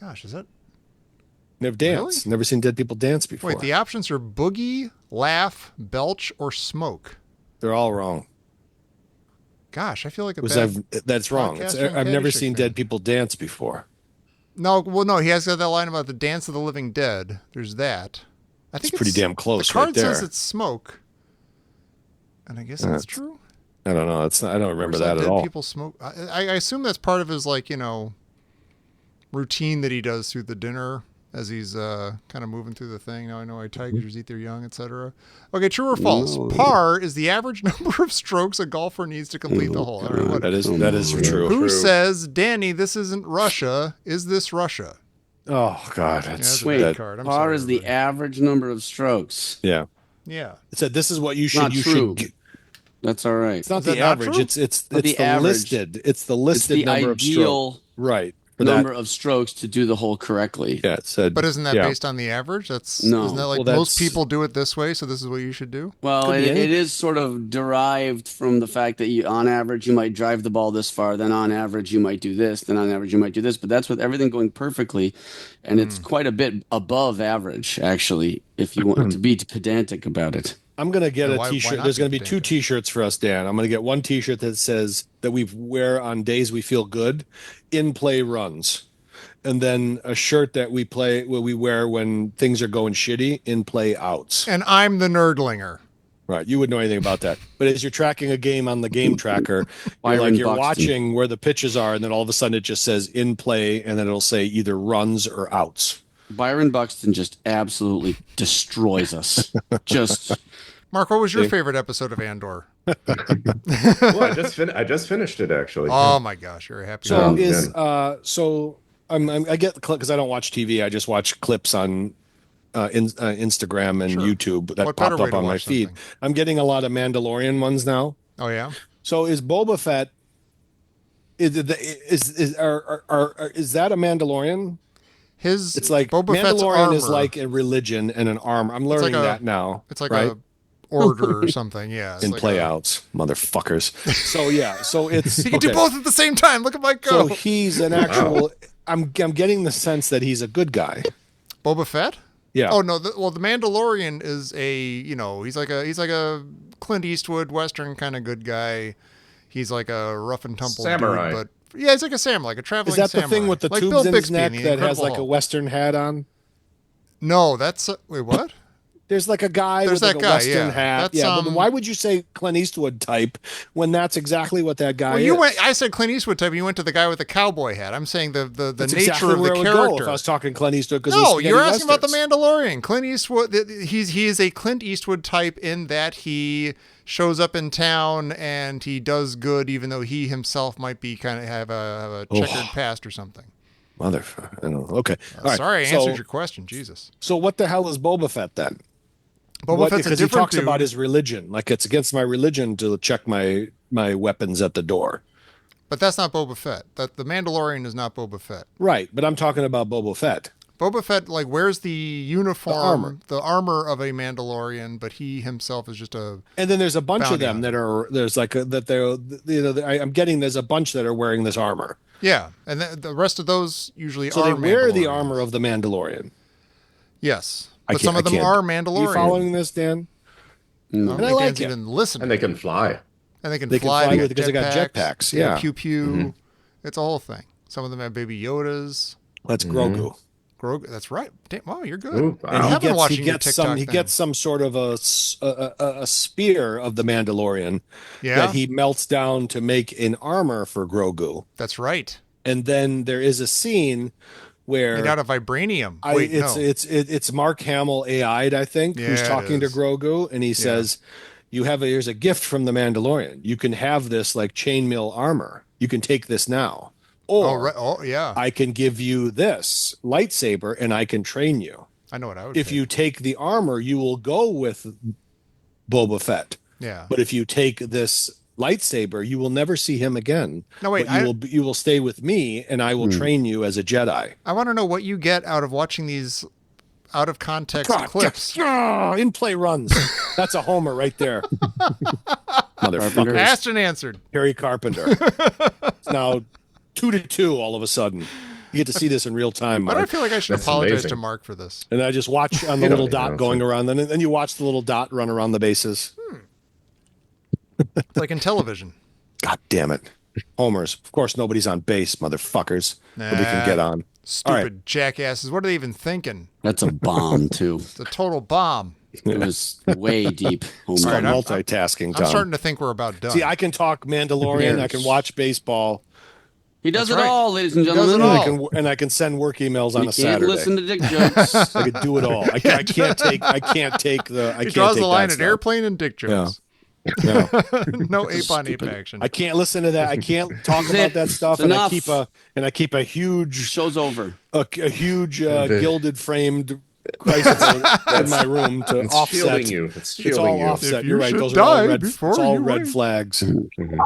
Gosh, is that? Never dance. Really? Never seen dead people dance before. Wait, the options are boogie, laugh, belch, or smoke. They're all wrong. Gosh, I feel like a Because bad... that's wrong. podcaster and I've never Caddyshack seen fan. dead people dance before. No, well, no, he has got that line about the dance of the living dead. There's that. I think It's pretty damn close The card right there. says it's smoke, and I guess that's true. I don't know. It's not, I don't remember Or is that at dead all. People smoke. I assume that's part of his routine that he does through the dinner as he's kind of moving through the thing. Now I know why tigers eat their young, etc. Okay, true or false? No. Par is the average number of strokes a golfer needs to complete the hole. All right, what- That is true. Who says, Danny, this isn't Russia? Is this Russia? Oh God, Yeah, that's that's a Wait, bad card. I'm par sorry, is the everybody. average number of strokes. yeah. Yeah. It said this is what you Not should. true. Should. That's all right. It's not Is that the not average. true? It's Not the the average. listed. It's the It's listed the number of strokes. ideal Right. For number that. of strokes to do the hole correctly. Yeah. It said. But isn't that yeah. based on the average? That's No. Isn't that like Well, most that's- people do it this way, so this is what you should do? Well, Could be it any- is sort of derived from the fact that on average, you might drive the ball this far, then on average, you might do this, then on average, you might do this. But that's with everything going perfectly. And it's quite a bit above average, actually, if you want to be pedantic about it. I'm gonna get Then a why T-shirt. not There's gonna be be two pedantic? T-shirts for us, Dan. I'm gonna get one T-shirt that says that we wear on days we feel good, in play runs, and then a shirt that we wear when things are going shitty, in play outs. And I'm the nerdlinger. Right. You wouldn't know anything about that. But as you're tracking a game on the game tracker, Byron you're Buxton. watching where the pitches are, and then all of a sudden it just says in play, and then it'll say either runs or outs. Byron Buxton just absolutely destroys us. Just Mark, what was your favorite episode of Andor? Well, I just finished it actually. Oh my gosh, you're a happy. So Yeah, I get the clip because I don't watch TV. I just watch clips on Instagram and Sure. YouTube that What better popped way up to on my watch feed. something? I'm getting a lot of Mandalorian ones now. Oh yeah. So is Boba Fett? Is that a Mandalorian? His It's like Boba Fett's Mandalorian is armor. like a religion and an armor. I'm learning like a- that now. It's like right? a order or something. Yeah. It's in like playouts, motherfuckers. So yeah, so it's You can do okay. both at the same time. Look at my So go. he's an actual. I'm getting the sense that he's a good guy. Boba Fett? Yeah. Oh no. The Mandalorian is he's like a Clint Eastwood Western kind of good guy. He's like a rough and tumble Samurai. dude, but yeah, he's like a samurai, like a traveling Is that samurai. the thing with the like tubes Bill in his Bixby neck in The that has Incredible like a Hulk. Western hat on? No, that's wait what? There's like a guy There's with like that a guy, Western yeah. hat. That's, Yeah, but why would you say Clint Eastwood type when that's exactly what that guy Well, is? I said Clint Eastwood type. And you went to the guy with the cowboy hat. I'm saying the That's nature exactly of where the I would go character. if I was talking Clint Eastwood. 'Cause No, it's you're spaghetti asking about the westerns. Mandalorian. Clint Eastwood. He is a Clint Eastwood type in that he shows up in town and he does good, even though he himself might be kind of have a checkered past or something. Motherfucker. I don't know. Okay. All right. Sorry, I so, answered your question. Jesus. So what the hell is Boba Fett then? Boba Fett's a Because he different talks dude. about his religion, like it's against my religion to check my weapons at the door. But that's not Boba Fett. That the Mandalorian is not Boba Fett. Right, but I'm talking about Boba Fett. Boba Fett wears the uniform, armor. the armor of a Mandalorian, but he himself is just a. And then there's a bunch of Bounty them hunter. that are there's like that they're I'm getting there's a bunch that are wearing this armor. Yeah, and the rest of those usually So are. they wear the Mandalorians. armor of the Mandalorian. Yes, I but some of can't- them I are can't- Mandalorian. You following this, Dan? I don't And think I like Dan's it. even listening. and they can fly. And they can They can fly, fly they with- because they got jetpacks, yeah. pew pew. It's a whole thing. Some of them have baby Yodas. That's Grogu. Grogu. That's right. Damn, wow, you're good. Ooh, And I've been he watching your gets TikTok he thing. gets some sort of a spear of the Mandalorian Yeah, that he melts down to make an armor for Grogu. that's right. And then there is a scene where Made out of vibranium. Wait, no. it's Mark Hamill AI'd, I think, Yeah, who's it talking to is. Grogu, and he says, here's a gift from the Mandalorian. You can have this like chainmail armor. You can take this now. Or Oh, right. Oh, yeah. I can give you this lightsaber and I can train you. I know what I would If pick. you take the armor, you will go with Boba Fett. Yeah. But if you take this lightsaber, you will never see him again. No, wait, But you will stay with me, and I will train you as a Jedi. I want to know what you get out of watching these out of context clips. In play runs. That's a homer right there. Motherfucker. Asked and answered. Harry Carpenter. It's now 2-2 all of a sudden. You get to see this in real time, Why do I Mark. feel like I should That's apologize amazing. to Mark for this? And I just watch on the You little don't need dot to, going it's around, and then you watch the little dot run around the bases. It's like in television. God damn it. Homers. Of course, nobody's on base, motherfuckers. Nobody can get on. Stupid jackasses. What are they even thinking? That's a bomb too. It's a total bomb. It was way deep. It's Homer. called I'm- multitasking, I'm Tom. starting to think we're about done. See, I can talk Mandalorian. I Yes. can watch baseball. He does That's it right. all, ladies and He does gentlemen. it all. And I can send work emails on You a can't Saturday. listen to dick jokes. I could do it all. I can't take the. I he can't draws take the line that at stuff. airplane and dick jokes. No. No ape on ape Stupid. action. I can't listen to that. I can't talk That's about it. that stuff. It's And enough. I keep a huge Show's over. a huge gilded framed bicycle in my room to It's offset. shielding you. It's It's shielding all you. offset. If You're you right. should Those are all die red. before It's all you red wait. flags.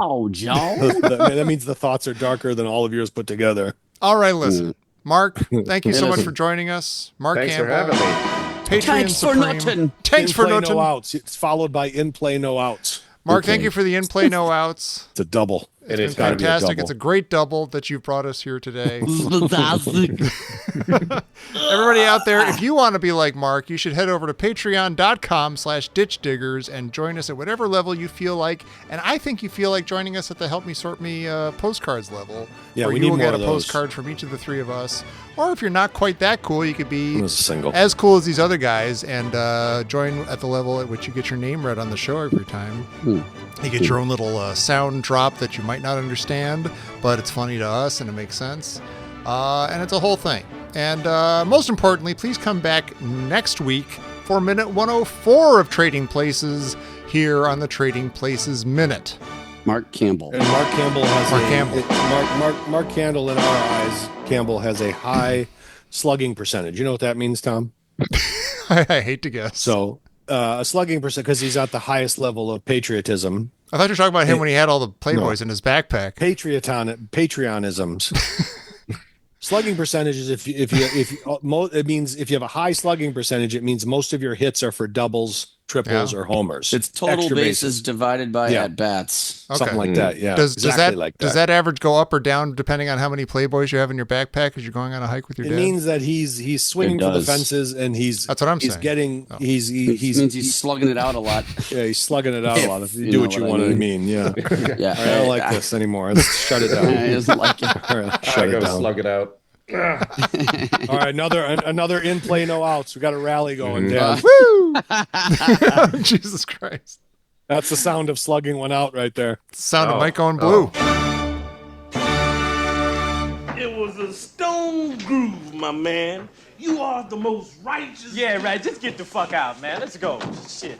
Oh, Joe. That means the thoughts are darker than all of yours put together. All right, listen. Mark, thank you so Yeah, much listen. for joining us. Mark Thanks for Campbell, having me. Patreon Thanks for Supreme. nothing. Thanks In for play, nothing. no outs. It's followed by in play, no outs. Mark, thank Okay. you for the in-play no outs. It's a double. It It's is been gotta be a fantastic. double. It's a great double that you've brought us here today. Fantastic. Everybody out there, if you want to be like Mark, you should head over to patreon.com/ditchdiggers and join us at whatever level you feel like. And I think you feel like joining us at the Help Me Sort Me postcards level. Yeah, where we you need will more get a of those. postcard from each of the three of us. Or if you're not quite that cool, you could be It was a single. as cool as these other guys and join at the level at which you get your name read on the show every time. You get your own little sound drop that you might not understand, but it's funny to us and it makes sense. And it's a whole thing. And most importantly, please come back next week for minute 104 of Trading Places here on the Trading Places Minute. Mark Campbell. And Mark Campbell has Mark Campbell. Mark Campbell in our eyes. Campbell has a high slugging percentage. You know what that means, Tom? I hate to guess. So a slugging percent because he's at the highest level of patriotism. I thought you were talking about him when he had all the Playboys in his backpack. Patreonisms. Slugging percentages. It means if you have a high slugging percentage, it means most of your hits are for doubles, triples, Yeah. or homers. It's total Extra bases divided by Yeah. at bats. Okay. something like that. Yeah, Does exactly that like does that average go up or down depending on how many Playboys you have in your backpack as you're going on a hike with your It dad? means that he's swinging It for the does. fences, and he's That's what I'm he's saying. getting Oh. he's It means he's slugging it out a lot. he's slugging it out a lot. If you You do know what you what I want to mean. mean, yeah. Yeah. All right, I don't like this anymore. Let's shut it He down. doesn't like it. All right, I shut it go down. slug it out. All right, another in play, no outs. We got a rally going, Dan. Woo! Jesus Christ. That's the sound of slugging one out right there. Sound of Oh. Mike going blue. It was a stone groove, my man. You are the most righteous. Yeah, right. Just get the fuck out, man. Let's go. Shit.